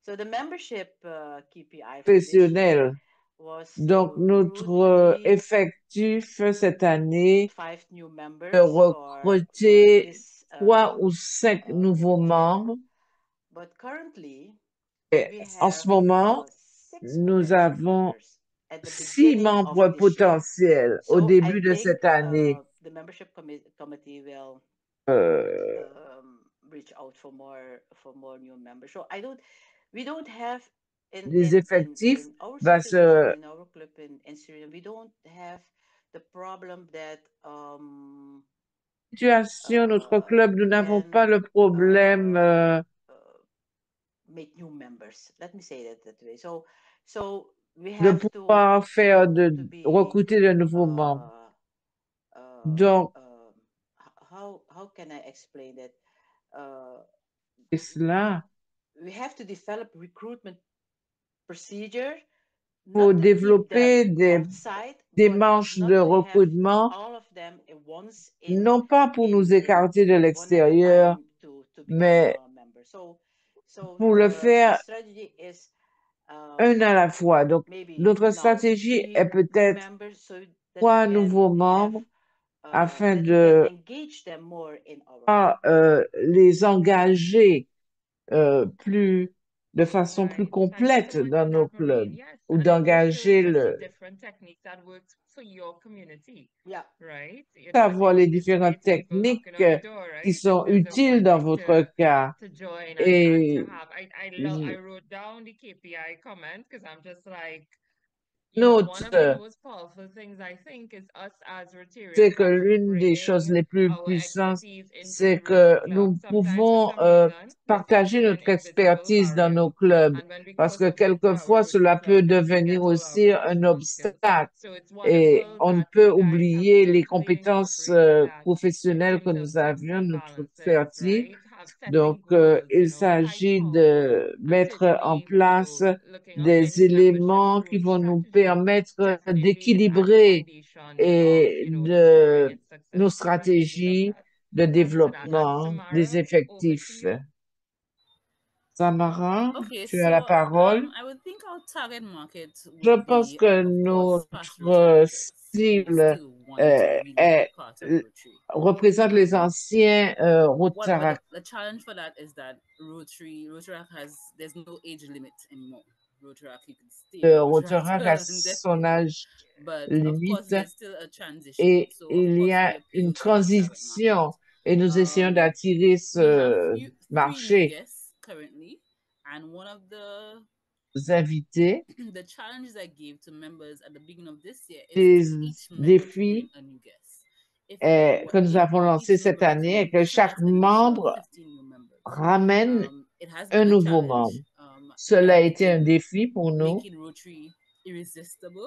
So the membership KPI for this year professionnels. was Donc, to notre recruit effectif cette année 5 new de members for recruter this 3 ou 5 nouveaux project. membres. But currently, Et we en have ce moment, 6 nous potential avons members at the 6 beginning membres of this year. potentiels au So I début de think cette année. the membership committee will Euh, reach out for more new members. So we don't have des effectifs in our va situation se in our club in Suriname, we don't have the problem that situation, notre club, nous we n'avons can pas le problème make new members. Let me say that way. So we de have pouvoir faire to de be recruter de nouveaux membres. Donc, how can I explain that? c'est cela. We have to develop recruitment procedure faut not to keep them développer des on site, but démarches not de to have recrutement, all of them at once in non pas pour nous in écarter de one at a l'extérieur, time to become mais a member. So pour le the faire strategy is un à la fois. Donc, maybe notre now stratégie est 3 new peut-être members so that we 3 can nouveaux have membres afin that we can de engage them more in our les engager de façon plus Right. Thank you so complète much dans for nos that, clubs Maureen. Yes, ou and it goes to d'engager just the le, different techniques that works for your community, yeah. right? You know, savoir les it's gonna différentes be people techniques knocking on the door, qui right? sont If there's a utiles one dans thing votre cas. to join and to Et have. I je- wrote down the KPI comment because I'm just like, you know, one of the note, most powerful things I think is us as c'est Rotarians que actually l'une des choses bringing les plus our puissantes, expertise into c'est the Rotary que Club. nous Sometimes for pouvons some reason we're seen to partager be an notre invisible expertise dans barrier. nos clubs, And when we parce cross que over into our quelquefois, Rotary cela peut Club, we devenir get all our aussi un professional skills. obstacle. So it's Et wonderful on ne that peut you guys have oublier les totally compétences incorporated that in professionnelles que terms of nous checks avions, and notre balances, expertise. right? Have setting Donc, goals, you il know, quite s'agit powerful. de And mettre en certainly, you place know, looking up des any membership éléments qui growth vont nous strategy permettre definitely is at the d'équilibrer foundation of, et you know, ensuring de its nos success. So I really love stratégies that. de Thanks for that. And développement des Samara, over to effectifs. you. Samara, Okay, tu as la so parole. I would think our target market Je would pense be, que of course, past notre Rotarians who cible still want to really be part of Rotary. représente les anciens But Rotaract. the challenge for that is that Rotary there's no age limit anymore. Rotary, you can stay Le Rotary Rotaract a son indefinitely. âge But of course, limite there's still a transition. et So of il y course, a we une appeal to that target market. transition et nous essayons d'attirer We have ce 3 new marché. guests currently, and one of Nos invités, the challenges I gave to members at the beginning of this year is des to each member to bring défis a new guest. que nous If avons lancés each cette member année et recommend, que this year chaque it's an additional membre 15 new members. ramène It has un been a nouveau challenge membre. Cela a été un in défi pour nous making Rotary irresistible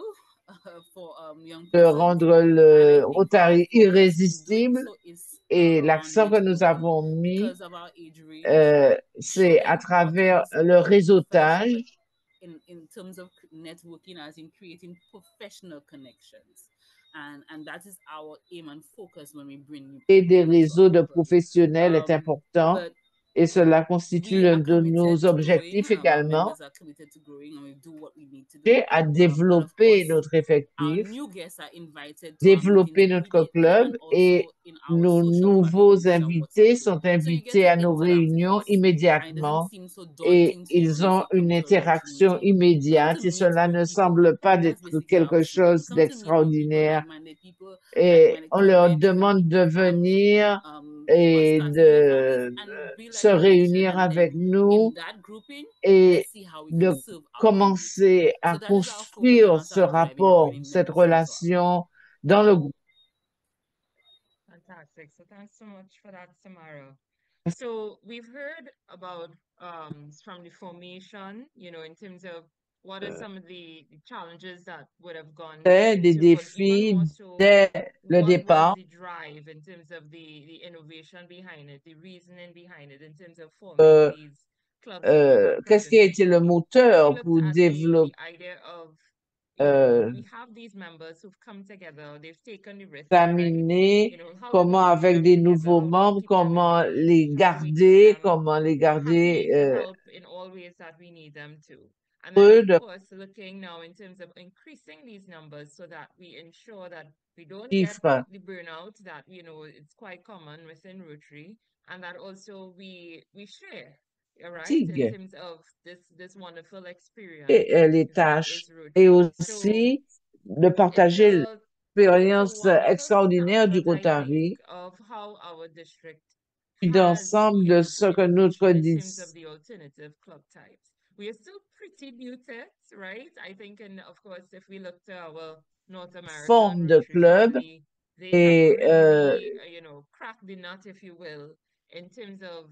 for young de persons. rendre And le I think our Rotary focus in doing irrésistible so is et around l'accent que nous networking avons mis, because of our age range. Show c'est the à travers importance le of réseautage in terms of networking, as in creating professional connections. And that is our aim and focus when we bring new et people des into réseaux our de club. professionnels est important But et cela constitue we l'un are de nos committed to growing. objectifs Our également, members are committed to growing, and we do what we need to do. c'est à But of développer course, notre our effectif, new guests are invited to our meetings développer notre immediately club and et also in our nos social nouveaux platforms, which are WhatsApp invités group. sont So you get invités to à nos interact with réunions us, and it doesn't immédiatement seem so et daunting to you ils when you ont say come une to a Rotary interaction meeting. Come immédiate to et meet cela new ne people. semble pas That's d'être basically our quelque slogan. chose Come to meet new people, d'extraordinaire. like-minded people, Et like-minded on leur committed people demande who de have venir who are et starting their families de and build se that connection, réunir and then avec in nous that grouping, et let's see how we can de serve our community. commencer à So that is our focus, and construire that's ce our drive in rapport, bringing cette members into our club. relation dans le groupe. Fantastic. So thanks so much for that, Samara. So we've heard about from the formation, you know, in terms of what are some of the challenges that would have gone Des into, but even more défis so, dès le what was départ. the drive in terms of the innovation behind it, the reasoning behind it, in terms of forming these clubs that you have Qu'est-ce qui a été presently? le We moteur looked pour at développer the idea of, you know, we have these members w'ho've come together, they've taken the risk, right? examiner You know, how do we comment keep avec them des together? nouveaux How do we membres, keep them comment engaged? les How do we keep garder, them comment les happy garder to help in all ways that we need them to? And then, heureux of de course, looking now in terms of increasing these numbers so that we ensure that we don't get chiffres. the burnout that, you know, it's quite common within Rotary, and that also we share, all right, in Fatigue terms of this wonderful experience et les that tâches is et Rotary. So aussi de it's partager a l'expérience wonderful extraordinaire du snapshot, I Rotary, think, of how our district has d'ensemble de ce que notre evolved in terms of the alternative club types. We are still pretty muted, right? I think, and of course, if we look to our North American forme de Rotary club family, they have et really, you know, cracked the nut, if you will, in terms of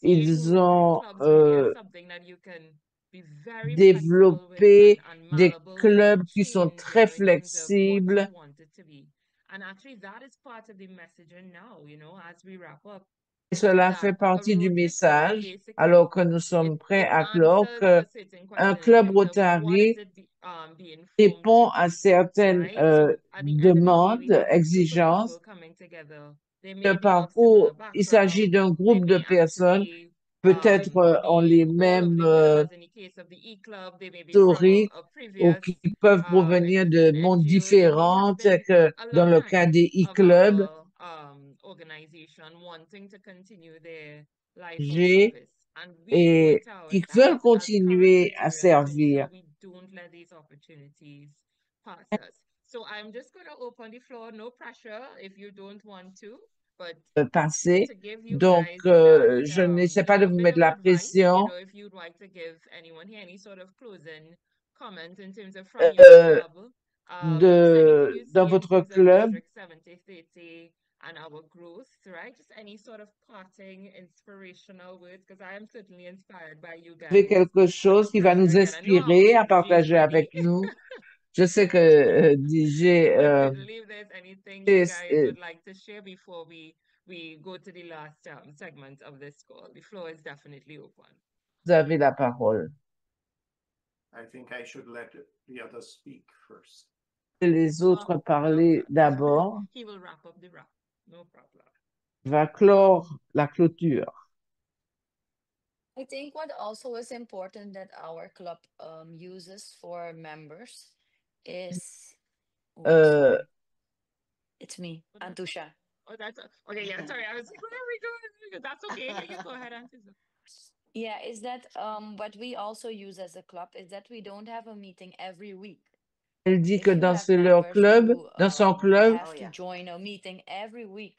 seeing ils Rotary ont clubs really as something that you can be very flexible with développé and des malleable with clubs and qui sont change, you très know, in terms of what you flexibles. want it to be. And actually, that is part of the messaging now, you know, as we wrap up. Cela fait partie du message, alors que nous sommes prêts à clore, qu'un club Rotary répond à certaines demandes, exigences. Le parcours, il s'agit d'un groupe de personnes, peut-être ont les mêmes historiques ou qui peuvent provenir de mondes différents, que dans le cas des e-clubs. Et qui veulent continuer à servir. Passer. Donc, je n'essaie pas de vous mettre la pression. Dans votre club. And our growth, right? Just any sort of parting inspirational words, because I am certainly inspired by you guys. Quelque chose qui va nous inspirer à partager avec nous. Je sais que DJ, I believe there's anything you guys would like to share before we go to the last segment of this call. The floor is definitely open. Vous avez la parole. I think I should let the others speak first. Les autres parler d'abord. He will wrap up the wrap. No problem. Va clore la clôture. I think what also is important that our club uses for members is it's me, Antusha. Oh, that's okay. Yeah, sorry. I was like, where are we going? That's okay. You go ahead, Antusha. Yeah, is that what we also use as a club is that we don't have a meeting every week. Elle dit que dans leur club, dans son club, have to join a meeting every week.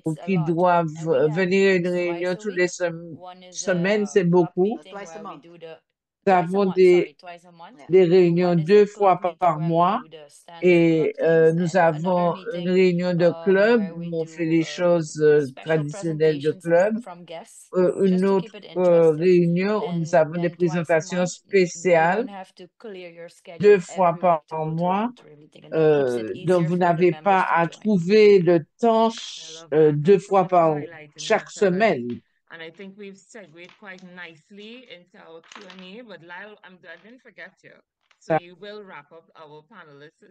ou qui doivent venir à une réunion toutes les semaines, c'est beaucoup. Nous avons des réunions 2 fois par mois et nous avons une réunion de club où on fait les choses traditionnelles de club. Une autre réunion où nous avons des présentations spéciales 2 fois par mois. Donc, vous n'avez pas à trouver le temps 2 fois par chaque semaine. And I think we've segued quite nicely into our Q&A, but Lyle, I didn't forget you. So you will wrap up our panelist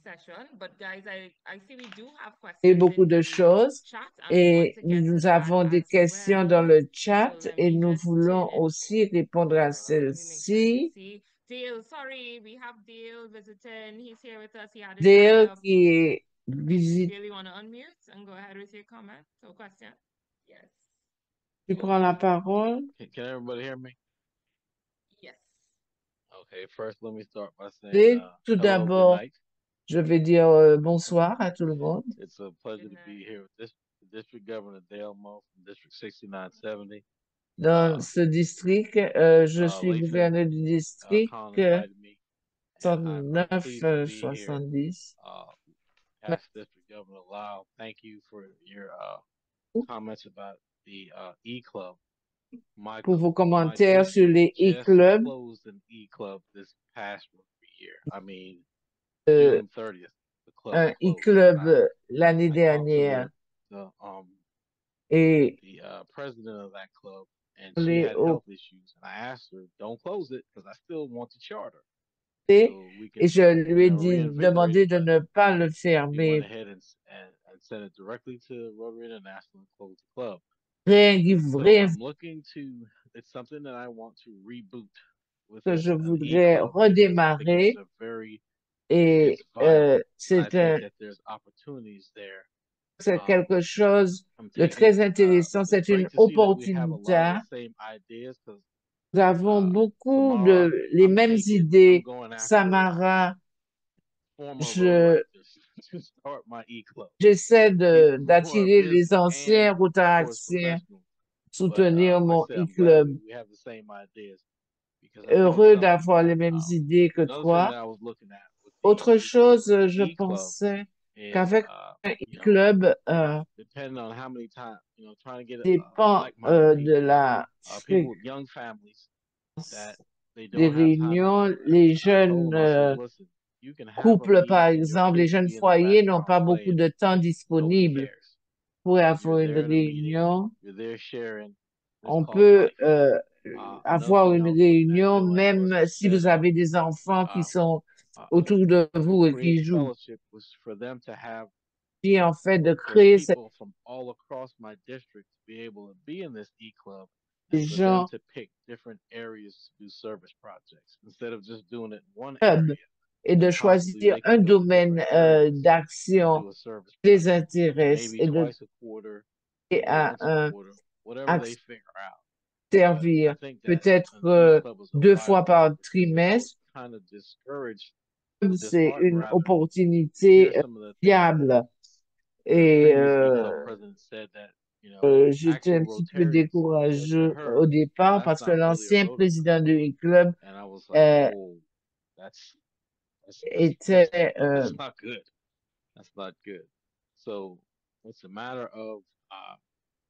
session. But guys, I see we do have questions. Et beaucoup de choses. Et nous avons des questions dans le chat et nous voulons aussi répondre à celles-ci. Dale, sorry, we have Dale visiting. He's here with us. He had his Dale qui est visite. Dale, you want to unmute and go ahead with your comment or question? Yes. Tu prends la parole. Can everybody hear me? Yes. Okay, first let me start by saying tout d'abord, je vais dire bonsoir à tout le monde. It's a pleasure to be here with District Governor Dale Moe from District 6970. Dans ce district, je suis gouverneur du district 6970. Past District Governor Lyle, thank you for your comments about the e-club. Pour vos commentaires sur les e-clubs. Closed an e-club this past year. I mean, June 30th, the club un e-club l'année dernière. Et the president of that club, and she had health issues, and I asked her, don't close it because I still want the charter. Et je lui ai demandé de ne pas le fermer. Send it directly to Rotary International and close the club. I'm looking to, it's something that I want to reboot. Que je voudrais redémarrer et c'est quelque chose de très intéressant, c'est une opportunité. Nous avons beaucoup de les mêmes idées. Samara, j'essaie d'attirer les anciens Rotaraxiens, soutenir mon e-club. Heureux d'avoir les mêmes idées que toi. Autre chose, je pensais qu'avec un e-club, dépend de la des réunions, les jeunes couples, par exemple, les jeunes foyers n'ont pas beaucoup de temps disponible. pourrait avoir You're une there at a meeting. réunion. You're there sharing. It's On called peut life. Another avoir thing une I was looking at réunion, doing was même si vous instead of avez des enfants qui sont autour de to vous et create qui jouent. fellowship was for them to have Puis en fait, de for créer ces people from all across my district to be able to be in this e-club and for them gens to pick different areas to do service projects instead of just doing it in one club area. et de And possibly choisir they un can go to domaine different areas and d'action do a service qui les project, intéresse maybe et de twice a quarter et or à once a quarter, whatever they figure out. But I servir think that peut-être an e-club is a 2 fois viable par opportunity. I was trimestre. kind of discouraged, C'est disheartened une rather, to hear opportunité some of the things that viable. the Et previous e-club president said that, j'étais actual un petit peu Rotarians said to décourageux au her, départ that's parce que not really a l'ancien Rotary président club. de e-club And I was like, whoa, that's était that's not good. That's not good. So it's a matter of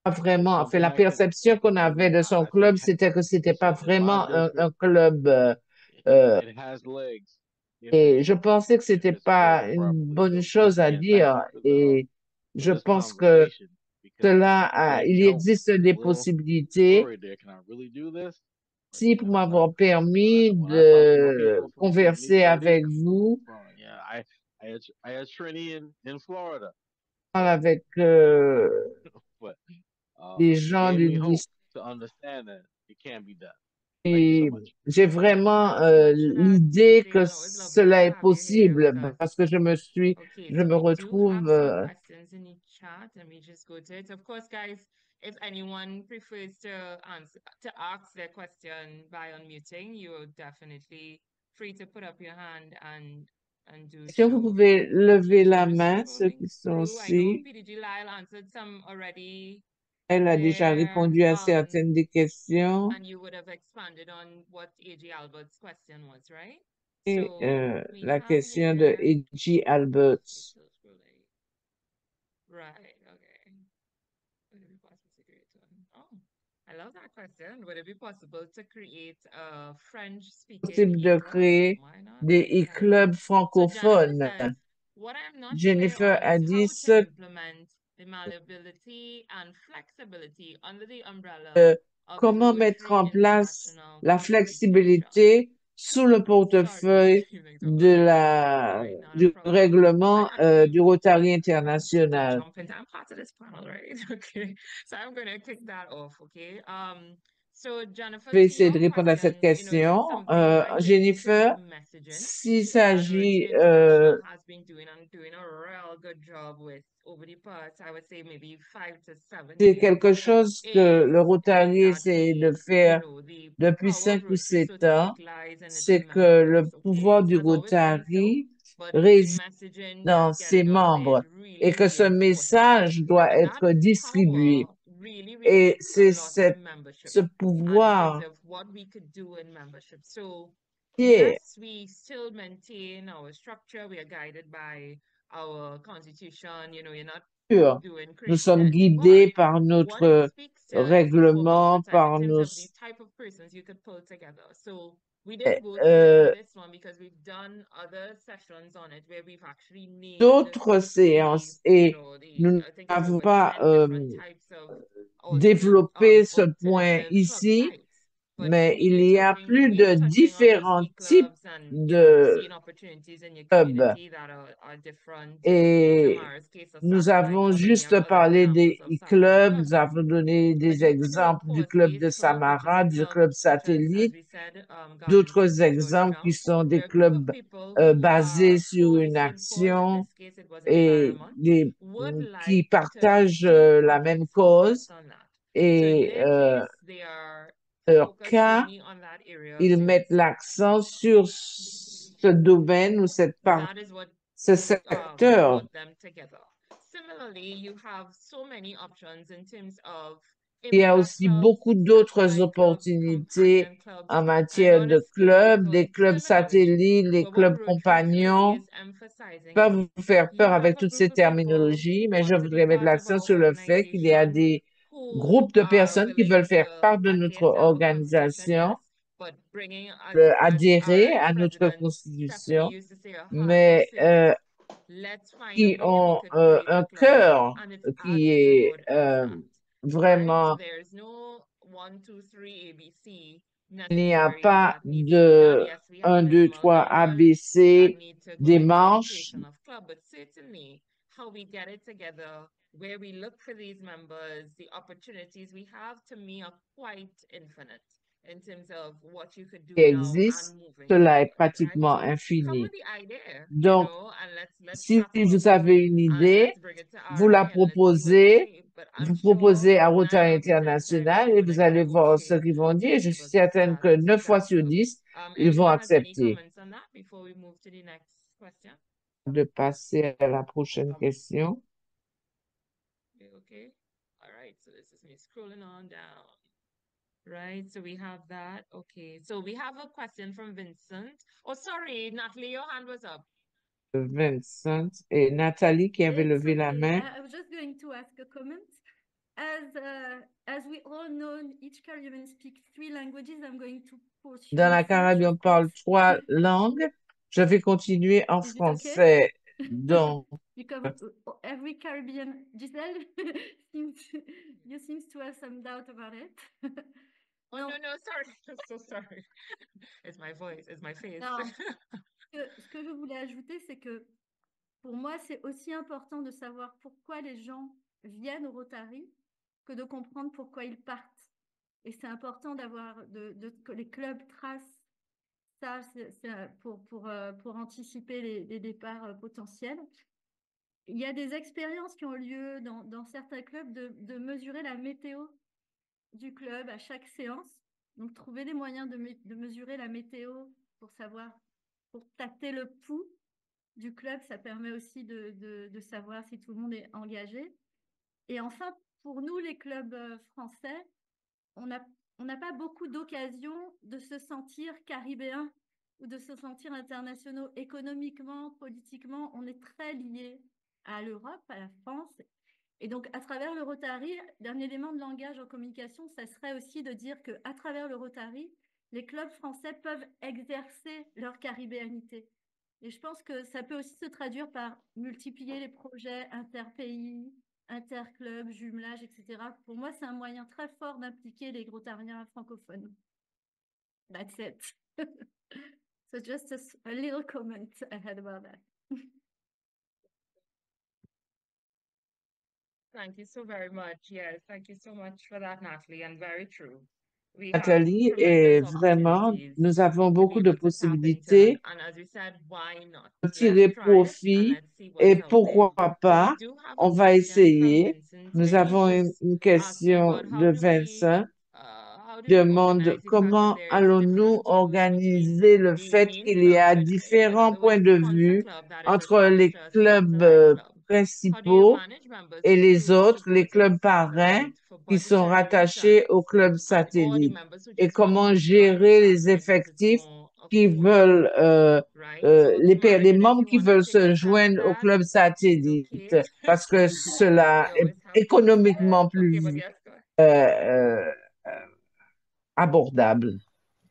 pas vraiment, enfin, something la I can perception qu'on avait de son I think club, c'était que c'était pas in my vraiment un district club. Euh, it has legs et je pensais que if c'était it's led pas une properly. bonne So chose à again, thank dire. you Et for je this pense que conversation because il y helped. existe I was des a little possibilités. worried there. Can I really do this? But Merci pour m'avoir permis when I talk to my de people from converser 7030, avec vous, yeah, I had Trini in Florida, avec but les it gens gave du me hope lycée. to understand that it can be done. Thank you so Et much. j'ai vraiment Thanks so much for that, l'idée Jose, que and always lovely cela to est have you here with possible us. parce que Okay, je so me we do have retrouve some questions in the chat. Let me just go to it. Of course, guys, if anyone prefers to ask their question by unmuting, you're definitely free to put up your hand and do si vous so. pouvez lever la Just main, ceux scrolling qui sont through. I know ici. PDG Lyle answered some already Elle a déjà there. répondu à certaines des questions. And you would have expanded on what A.G. Albert's question was, right? Et So we la have question de here. E.G. Alberts. Still scrolling. Right, okay. Would it be possible to create one? Oh, I love that question. Would it be possible to create a French-speaking Possible de e-club? créer Why not? des Very nice. e-clubs So Jennifer francophones. says, what I'm not clear Jennifer on a is dit how ce to implement the malleability and flexibility under the umbrella of the comment mettre Rotary en place International la Constitution. flexibilité sous le Sorry, portefeuille feeling so de Right, not a du problem. règlement I actually du Rotary to international. jump into. I'm part of this panel, right? Okay. So I'm gonna kick that off, okay? So Jennifer, Je vais to essayer your de répondre à cette question, this question. is something related to Jennifer, messaging s'il that s'agit Rotary International has been doing and doing a real good job with over the past, I would say maybe 5 to 7 c'est years, quelque chose que le is Rotary that essaie de faire the depuis power of 5 ou Rotary, 7 so to ans, speak, lies in its c'est que le members, okay? pouvoir It du has always been so, Rotary but the réside messaging dans that's ses getting out there is membres et really, que really ce important. message doit And that être distribué. power really Et relates a c'est lot to membership ce and in terms pouvoir of what we could do in membership. So qui est yes, we still maintain our structure. We are guided by our constitution. You know, you're not sûr. doing Nous crazy sommes things. guidés But par what it notre speaks to is the règlement, formation type in par terms nos... of the type of persons you could pull together. So we didn't go through it for this one because we've done other sessions on it where we've actually named d'autres séances et nous I think it's n'avons over pas 10 different types of alternate développé ce point alternative club ici, types. But mais we've il been y a talking, plus we've de been touching on these différents types e-clubs and, you know, de seeing opportunities in your clubs. community that are different. In Et Samara's case, a nous satellite avons club, and we juste have other parlé examples des of satellite e-clubs, clubs. nous avons donné A des Jupiter exemples du club de course-based club, which is a Samara, du club club such as satellite, we said, Garden d'autres City, exemples qui Georgetown. sont des There are a group of clubs people who basés are sur une same cause. In action this case, it was et environment. qui Would like to partagent see la même projects cause. focused on that. So in Et their case, they are leur focused cas, only on that area of ils mettent service. l'accent sur ce domaine ou That is what ce secteur. brought them together. Similarly, you have so many options in terms of Il y a impact aussi clubs, beaucoup d'autres satellite clubs, opportunités companion clubs, en and matière on a de clubs, des clubs terminology. satellites, les But what clubs Rotary truly compagnons. is emphasizing Pas is vous faire peur you avec have a toutes group ces of people terminologies, who mais je want to be voudrais mettre part of l'accent our sur le fait qu'il y a organization, des who groupes de are personnes qui willing veulent faire to part de notre adhere to our constitution, organisation, yes, but bringing, as adhérer our à notre president Stephanie constitution, used to say, a heart of mais service. let's find a qui way we ont could create un the club, cœur and it's qui as est broad as that, right? So vraiment, there's no 1, 2, 3 ABC il n'y a necessary pas that needs to be done. de Yes, we have 1, 2, minimal 3 members that ABC, need to go des into the manches. creation of club, but certainly how we get it together, where we look for these members, the opportunities we have, to me, are quite infinite in terms of what you could do Qui now existe, and moving cela est forward, right? pratiquement So come infini. with the idea, you Donc, know, and let's si chat about vous it, avez une and idée, let's bring it to vous la RI and let's see what they proposez, say. But vous I'm sure proposez à Rotary 9 out of 10 times International they et were vous like, allez yeah, voir ce okay, qu'ils vont dire. to Je be suis able to certaine que start 9 fois that sur club. 10, ils vont Anyone has any accepter. comments on that before we move to the next question? De passer à la prochaine question. Okay. All right. So this is me scrolling on down. Right. So we have that. Okay. So we have a question from Vincent. Oh, sorry, Natalie, your hand was up. Vincent et Nathalie qui avait It's levé la okay. main. I was just going to ask a comment. As we all know, each Caribbean speaks 3 languages. I'm going to pursue Dans in la French, Caraïbe, on of parle course. 3 langues. Je vais continuer en Is it okay? français. Donc, Because every Caribbean, Giselle, seems you seems to have some doubt about it. Oh, no, sorry. I'm so sorry. It's my voice, it's my face. Non. Ce que je voulais ajouter, c'est que pour moi, c'est aussi important de savoir pourquoi les gens viennent au Rotary que de comprendre pourquoi ils partent. Et c'est important d'avoir que les clubs tracent ça pour anticiper les départs potentiels. Il y a des expériences qui ont lieu dans certains clubs de mesurer la météo du club à chaque séance. Donc, trouver des moyens de mesurer la météo pour tâter le pouls du club, ça permet aussi de savoir si tout le monde est engagé. Et enfin, pour nous, les clubs français, on n'a pas beaucoup d'occasions de se sentir caribéens ou de se sentir internationaux économiquement, politiquement. On est très liés à l'Europe, à la France. Et donc, à travers le Rotary, d'un élément de langage en communication, ça serait aussi de dire qu'à travers le Rotary, les clubs français peuvent exercer leur caribéanité. Et je pense que ça peut aussi se traduire par multiplier les projets interpays, interclubs, jumelage, etc. Pour moi, c'est un moyen très fort d'impliquer les Rotariens francophones. That's it. So just a little comment I had about that. Thank you so very much. Yes, thank you so much for that, Natalie, and very true. We have Nathalie, et tremendous vraiment, opportunities nous avons to be beaucoup de able to tap into, possibilités and as you said, why not? de Let's tirer try it and profit let's see what's et out there. pourquoi So pas, we do have a on va question from essayer. Vincent, Nous where avons he's une just asking question about de Vincent. how do we Demande organize the fact that comment there's allons-nous different views between organiser le the fait main qu'il y club, a in différents other points words, de sponsor vue club, that is entre attached les to a clubs satellite club. How do you principaux manage members et to les choose autres, les supportive clubs parrains support for qui sont budgetary rattachés reasons au club and or the satellite members who et just want to comment join gérer as les long as it's effectifs more qui affordable, veulent, right? So les Margaret, if membres you qui want to veulent take a se stab at joindre au that, club it's satellite okay. parce que cela We est always have things économiquement okay, but plus yes, go ahead. abordable.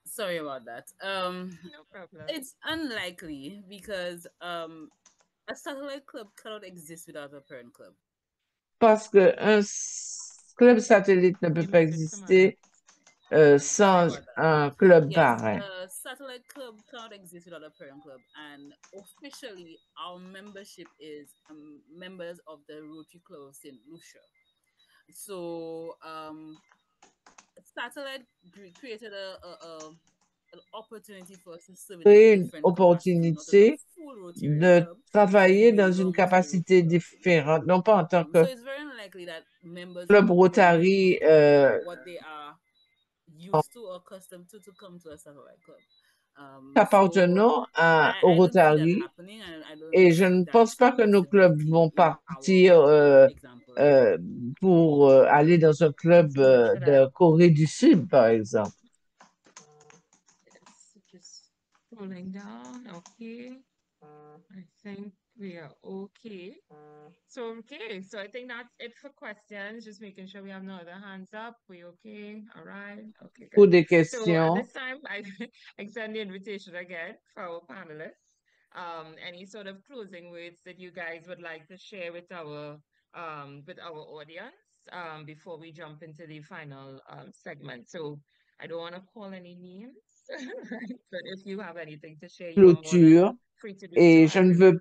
Sorry about that. No problem. It's unlikely because a satellite club cannot exist without a parent club. Parce qu'un club satellite ne peut pas exister sans un club parrain. A satellite club cannot exist without a parent club, and officially our membership is members of the Rotary Club of St. Lucia. So satellite created an opportunity for us to serve in a different capacity, not as a full Rotary de club, travailler but dans we une belong to the capacité Rotary Club of St. Lucia. différente, non pas en tant que So it's very unlikely that members club from Rotary what they are used to or accustomed to come to a satellite club. appartenant au I don't see that Rotary happening, and I don't et je see ne that pense pas que nos clubs possibility vont in our partir example. pour aller dans un club de Corée du Sud, par exemple. Yes, just scrolling down. Okay. I think we are okay. So I think that's it for questions. Just making sure we have no other hands up. We okay? All right. Okay, Pour good. des So at questions. this time, I extend the invitation again for our panelists. any sort of closing words that you guys would like to share with our audience before we jump into the final segment. So I don't want to call any names, but if you have anything to share, you are more than Clôture. free to do Et so. je ne veux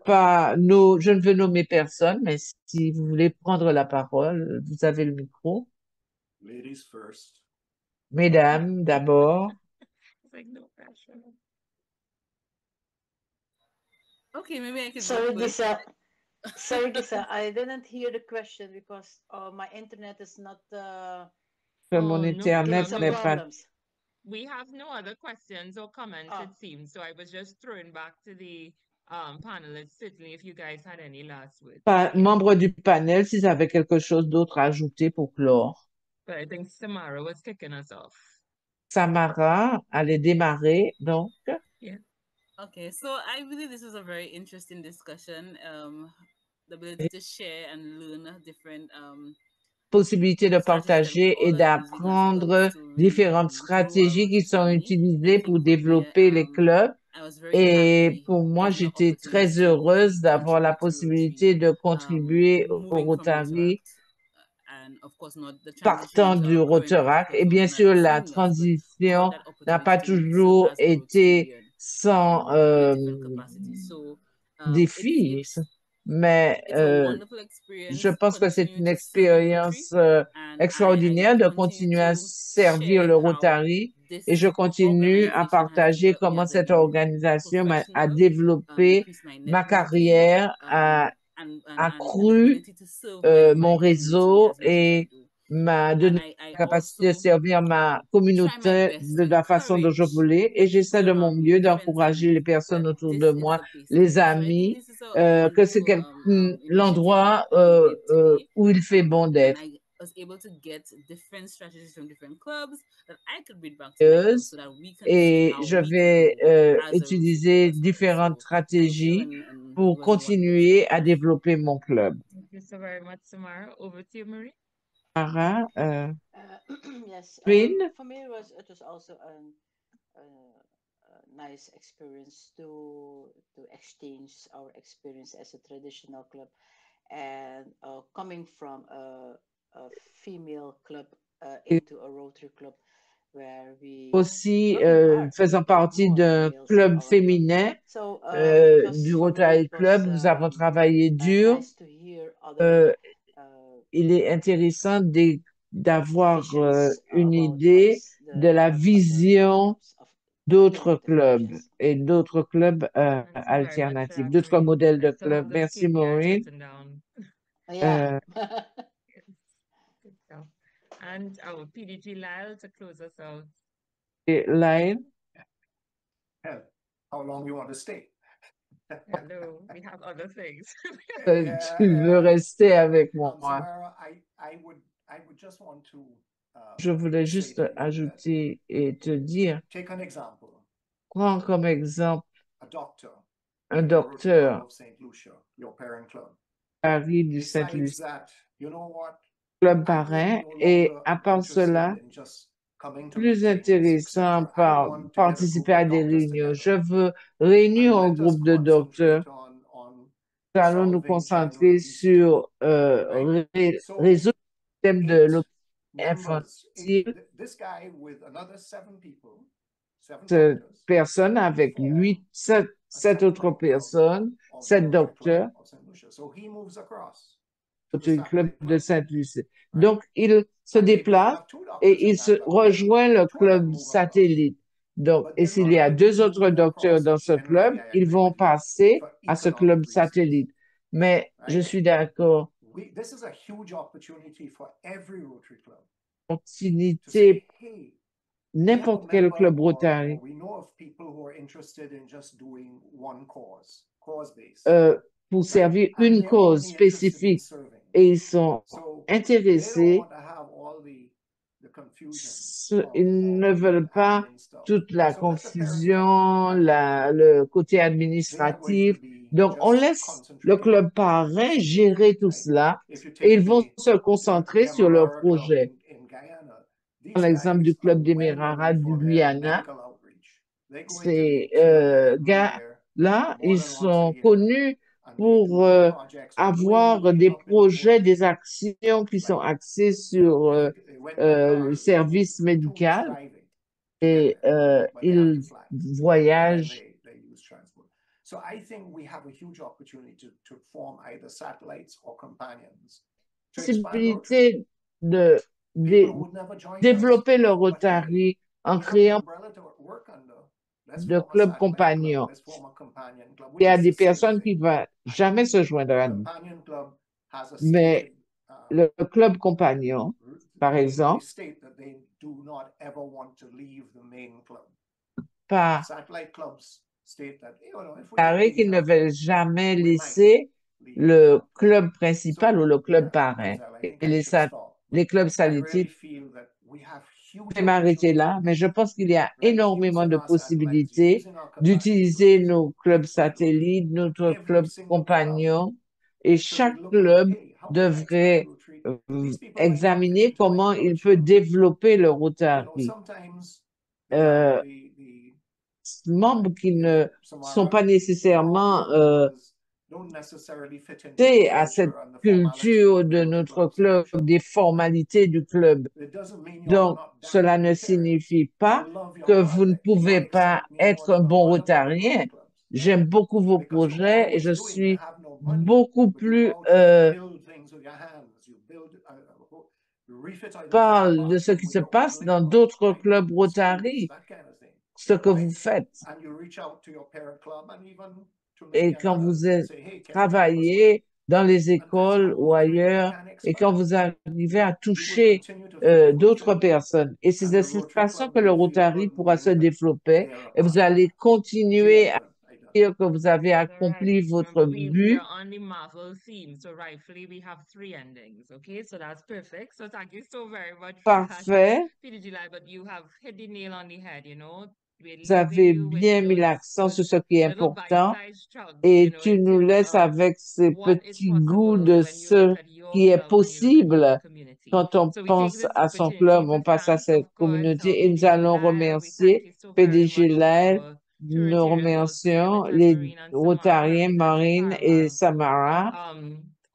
je ne veux nommer personne, mais si vous voulez prendre la parole, vous avez le micro. Ladies first. Mesdames, d'abord. It's like no pressure. Okay, maybe I could Sorry, go first. Gisa. Sorry, Gisa. I didn't hear the question because my internet is not. Mon no internet some n'est pas. problems. We have no other questions or comments, it seems. So I was just throwing back to the panelists, certainly if you guys had any last words. Membres du panel, s'ils avaient quelque chose d'autre à ajouter pour clore. But I think Samara was kicking us off. Samara allait démarrer, donc. Yeah. Okay, so I believe this was a very interesting discussion. The ability to share and learn different Possibilité de partager et d'apprendre différentes stratégies qui sont utilisées pour développer les clubs. Et pour moi, j'étais très heureuse d'avoir la possibilité de contribuer au Rotary partant du Rotaract. Et bien sûr, la transition n'a pas toujours été sans défis, mais je pense que c'est une expérience extraordinaire de continuer à servir le Rotary et je continue à partager comment cette organisation a développé ma carrière, a accru mon réseau et m'a donné la capacité de servir ma communauté de la façon dont je voulais et j'essaie de mon mieux d'encourager les personnes autour de moi, les amis, que c'est l'endroit où il fait bon d'être. Et je vais utiliser différentes stratégies pour continuer à développer mon club. Thank you so very much, Samara. Over to you, Marie. Sarah, Yes. For me, it was also a nice experience to exchange our experience as a traditional club and coming from a female club into a Rotary club where we aussi faisant partie d'un club féminin du Rotary Club, nous avons travaillé dur. Il est intéressant d'avoir une idée de la vision d'autres clubs et d'autres clubs alternatifs, d'autres modèles de clubs. Merci, Maureen. And our PDG Lyle to close us out. Lyle? Hell, how long you want to stay? Hello, we have other things. Tu veux rester avec moi? Samara, I would just want to. Je voulais juste ajouter et te dire. Take an example. Prends comme exemple un docteur your parent club. Paris du Saint-Lucie, club parrain, et à part cela, plus intéressant par participer à des réunions. Je veux réunir un groupe de docteurs. Nous allons nous concentrer sur résoudre le thème de l'autisme infantile. Cette personne avec 7 autres personnes, 7 docteurs du club de Sainte-Lucie. Donc, il se déplace et il se rejoint le club satellite. Donc, et s'il y a 2 autres docteurs dans ce club, ils vont passer à ce club satellite. Mais je suis d'accord. Opportunité n'importe quel club Rotary pour servir une cause spécifique et ils sont intéressés. Ils ne veulent pas toute la confusion, le côté administratif. Donc, on laisse le club parrain gérer tout cela et ils vont se concentrer sur leur projet. Dans l'exemple du club des Mérara du Guyana, ces gars là, more ils than once a sont year, connus and they pour do projects avoir way des up in the projets, bush. des actions qui sont Like, axées you know, sur they went by car, le it would take service 2 weeks médical driving to get et there, but they have ils to fly, and then voyagent. they use transport. So I think we have a huge opportunity to form either satellites or companions to expand Rotary. Possibilité de People who would never join us, développer le but hey, Rotary en we have an créant umbrella to work under. Let's de form a clubs satellite club. compagnons. Let's form a companion club, Il y which a is des the same personnes qui thing. ne vont jamais se joindre à nous. Companion club has a Mais stated le club compagnon, par they exemple, state that they do not ever want to leave the main club. par Satellite clubs state that, you know, if we get arrêt big qu'ils ne enough, veulent jamais we might laisser leave. le club principal ou le club Yeah, parrain. Giselle, I Et think I should stop. les clubs I really salutiers, feel that we have je huge vais m'arrêter là, opportunities, mais je pense qu'il y a like énormément using de our satellites, possibilités using our companion d'utiliser clubs, nos clubs you know, satellites, notre every club single club compagnon, et should be chaque looking, club hey, how can I expand devrait Rotary? These people might not examiner enjoy comment our il peut job. développer le You know, Rotary. sometimes the Membres qui ne some of sont our pas core nécessairement members don't necessarily fit into the à cette culture and the formalities culture of the de Rotary notre Club club, Association. des formalités du club. It doesn't mean you're Donc, not that cela ne prepared. signifie I pas love your que vous ne project. You know pouvez what pas excites me more être un than a bon lot of other Rotarien. Rotary clubs? J'aime beaucoup vos Because you're projets et always je doing, you suis have no money, beaucoup but you plus go out and you build things with your hands. You build, you refit the parle de ce bathroom qui with se your own passe dans labor, d'autres right? clubs Schools, Rotary, that kind of thing, ce que right? vous faites. And you reach out to your parent club and even to Et Nikki and quand vous others and say, hey, can you help us with? travaillez dans les And that's écoles how ou Rotary ailleurs, can et quand expand. vous arrivez à We will toucher continue to feed d'autres Rotary, personnes. Et c'est and de the cette Rotary façon Club que le will feel Rotary good pourra se knowing that développer they are a et vous part of allez that. continuer à I done. dire que vous avez All right. accompli votre Remember, we but. are on the Marvel theme, so rightfully we have 3 endings. Okay, so that's perfect. So thank you so very much for that, Parfait. PDG, but you have hit the nail on the head. You know, we're Vous leaving avez you with bien mis l'accent sur ce qui est little important bite-sized chunks. et You know, tu nous laisses avec ces what is petits goûts possible de when you ce look at your qui est club, when you look at your possible. community. Quand on So we take pense this à son opportunity club, to on passe à thank, cette of course, communauté et nous PDG allons Lyle. We thank remercier you so very PDG much to Lyle. our Nous Rotarians also here, remercions Lieutenant les Marine and Samara, Rotariens Lieutenant Marine et Samara, Samara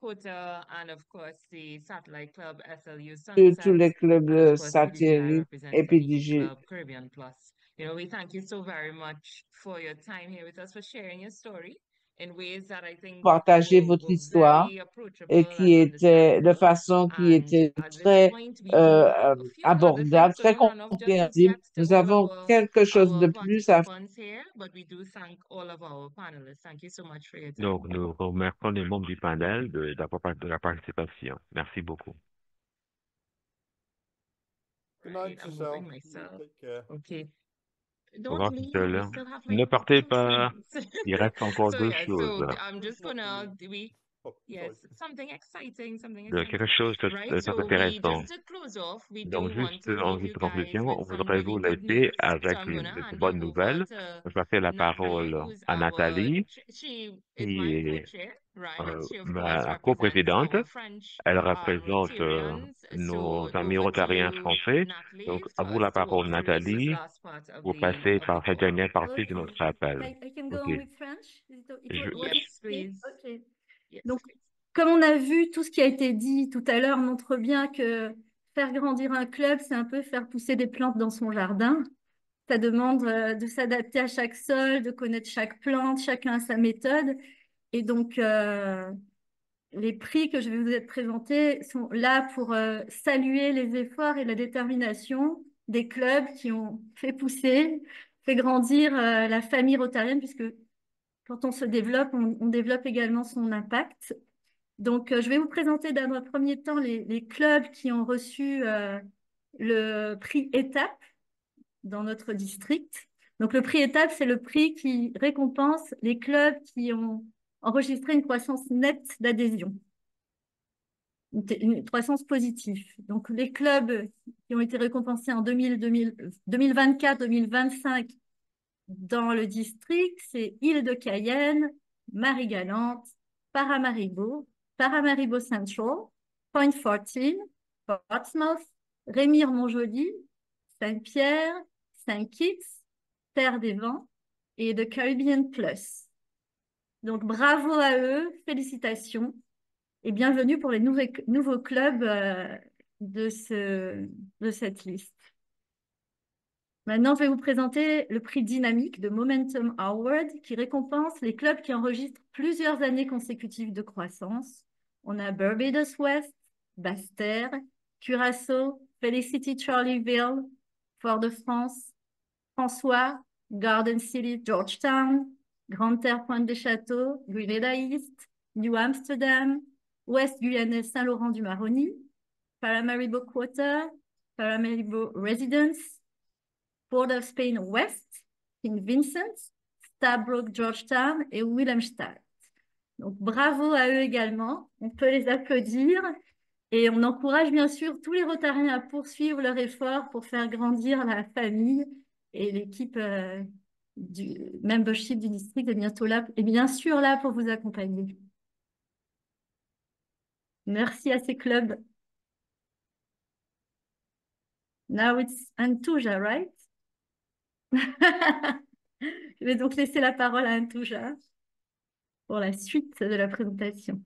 Kota, and of course the Satellite Club SLU de tous Sunset, les clubs and of course PDG Lyle satellites et representing the PDG. Club Caribbean Plus. You know, we thank you so very much for your time here with us, for sharing your story in ways that I think Partager votre were histoire very approachable et qui and était de understandable. façon qui And était at this très point, we do have a few other abordable, things to très do, Ranoff, just to compréhensible. get to Nous all avons quelque chose de our plus à participants here, but we do thank all of our panelists. Thank you so much for your time. Donc, nous remercions les membres du panel de la participation. Merci beaucoup. Good night, I'm Giselle. moving myself. Take care. Okay. Au Don't revoir, leave. Gisèle. I still have my Ne partez two pas. things. Il reste encore So deux yeah, choses. so I'm just gonna yes, something exciting, Quelque chose de right? très So we intéressant. just to close off, we Donc, do want juste to en leave guise you de guys conclusion, with on some voudrait really vous good laisser news. So avec I'm gonna de hand it bonnes over nouvelles. to Je vais passer la Natalie, parole who's à Nathalie, she is qui my est co-chair, right? She of course ma represents coprésidente. our French Elle représente Rotarians. nos So amis over to rotariens you, français. Natalie, Donc, à for vous us la to parole, close this Nathalie, last part of pour the passer par cette call. dernière partie de Okay. notre appel. I can go OK. on with French. Yes, please. Okay. Yes, Donc, please. comme on a vu, tout ce qui a été dit tout à l'heure montre bien que faire grandir un club, c'est un peu faire pousser des plantes dans son jardin. Ça demande de s'adapter à chaque sol, de connaître chaque plante, chacun a sa méthode. Et donc, les prix que je vais vous présenter sont là pour saluer les efforts et la détermination des clubs qui ont fait pousser, fait grandir la famille rotarienne, puisque quand on se développe, on développe également son impact. Donc, je vais vous présenter dans un premier temps les clubs qui ont reçu le prix Étape dans notre district. Donc, le prix Étape, c'est le prix qui récompense les clubs qui ont enregistré une croissance nette d'adhésion, une croissance positive. Donc, les clubs qui ont été récompensés en 2024-2025 dans le district, c'est Île-de-Cayenne, Marie-Galante, Paramaribo, Paramaribo Central, Point 14, Portsmouth, Rémire-Montjoly, Saint-Pierre, Saint-Kitts, Terre des Vents et The Caribbean Plus. Donc, bravo à eux, félicitations et bienvenue pour les nouveaux clubs de cette liste. Maintenant, je vais vous présenter le prix Dynamique de Momentum Award qui récompense les clubs qui enregistrent plusieurs années consécutives de croissance. On a Barbados West, Basse-Terre, Curaçao, Felicity Charlieville, Fort-de-France, François, Garden City Georgetown, Grande-Terre Pointe-des-Châteaux, Grenada East, New Amsterdam, Ouest Guyane Saint-Laurent-du-Maroni, Paramaribo Quarter, Paramaribo Residence, Port of Spain West, St. Vincent, Stabroek Georgetown et Willemstad. Donc bravo à eux également, on peut les applaudir et on encourage bien sûr tous les Rotariens à poursuivre leur effort pour faire grandir la famille et l'équipe du membership du district est bientôt là et bien sûr là pour vous accompagner. Merci à ces clubs. Now it's Antuja, right? Je vais donc laisser la parole à Antuja pour la suite de la présentation.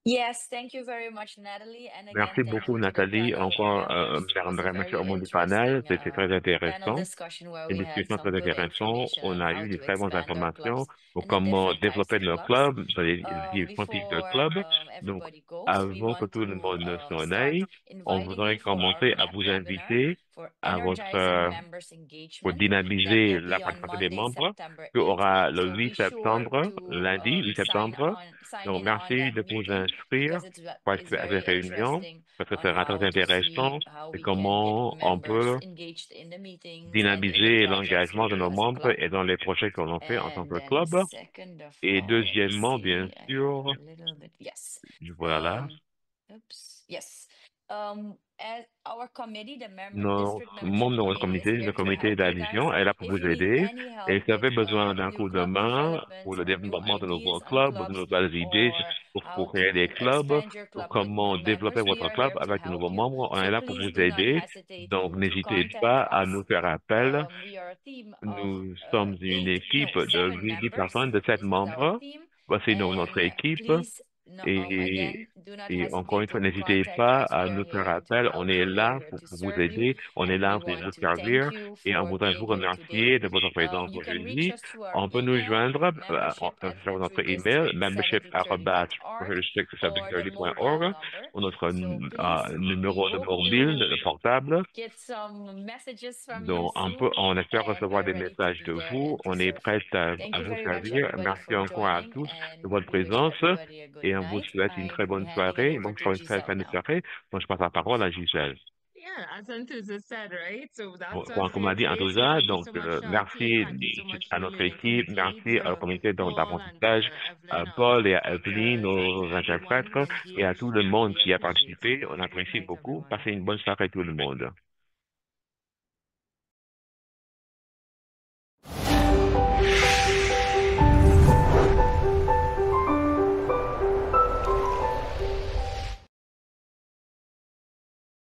Yes, thank you very much, Natalie. And again, Merci thank beaucoup, you to the Nathalie. panel Encore, members. It was a merci very au monde du panel. interesting C'était très panel intéressant. discussion where Une we had discussion some très good intéressante. information On on a how eu des to très bonnes expand our informations clubs sur and the comment different types développer of nos clubs. clubs dans les différents types de Before clubs. Donc, everybody goes, we avant que want tout le to monde ne s'en start aille, on inviting voudrait you for our commencer à MEP vous webinar inviter for à votre, energizing members' pour engagement that dynamiser will la be on participation des Monday, membres, September qui 8th. aura le So 8 be sure septembre, to lundi 8 septembre. sign Donc, in on merci that de vous meeting inscrire because pour it's participer à very cette réunion, interesting parce que on ça sera how très to intéressant see how et we can get comment on members peut engaged in the meetings and in the dynamiser projects l'engagement we de do nos as a membres club. et dans les projets que l'on fait en tant And que then club. second of Et all, let me deuxièmement, bien see, I have sûr, a little bit, yes. voilà, Oops, yes. As our committee, the nos district membres membership de notre committee is comité, le here to comité help you guys. d'adhésion, est là pour If vous you need aider. any Et help si vous avez with besoin d'un new coup de club main pour development le or new développement de nouveaux ideas on clubs, de clubs nouvelles idées or pour how créer des to clubs, expand your ou club with comment new développer members, we votre are club here to avec de nouveaux help you. membres, on est So là pour please vous do not aider. hesitate Donc, to n'hésitez contact pas à us. nous faire appel. We are a team of Nous sommes une équipe de 7 10 members. personnes, de 7 This is our membres. team. Voici notre And équipe. please, Et, again, do not et encore hesitate une fois, to n'hésitez contact pas us. à We are nous faire here to appel. On help est you. We are là here pour to vous serve you. aider. On est And we là pour want vous to servir. thank you Et on for voudrait being vous here today. remercier de votre présence You can reach aujourd'hui. us through our On peut nous email, joindre membership@every sur notre email, district membership@everydistrict7030.org, or the mobile number. ou notre So please, numéro we de hope mobile, to de portable. get some messages from you Donc, soon, on espère and we recevoir are des ready to messages be de there vous. and to On est serve prêt you. Thank à you vous very much, servir. everybody, Merci for encore à joining, tous de and votre we wish présence everybody a good et on vous night. souhaite une très I'm bonne handing it soirée. over Bonne to Giselle fin de now. soirée. Moi, je passe la parole à Gisèle. Yeah, as Antuza said, right? So that's us Comme here a dit today. So Antoza, thank you donc so much, team. merci Thank you so much à to the notre learning équipe, committee, merci au to comité Paul and d'apprentissage, à Evelyn, our Paul et à Evelyne, co-speakers, and nos to everyone interprètes, who et à engaged. tout le monde We qui a appreciate it. participé. On Good apprécie night, beaucoup. everyone. Passez une bonne soirée tout le monde.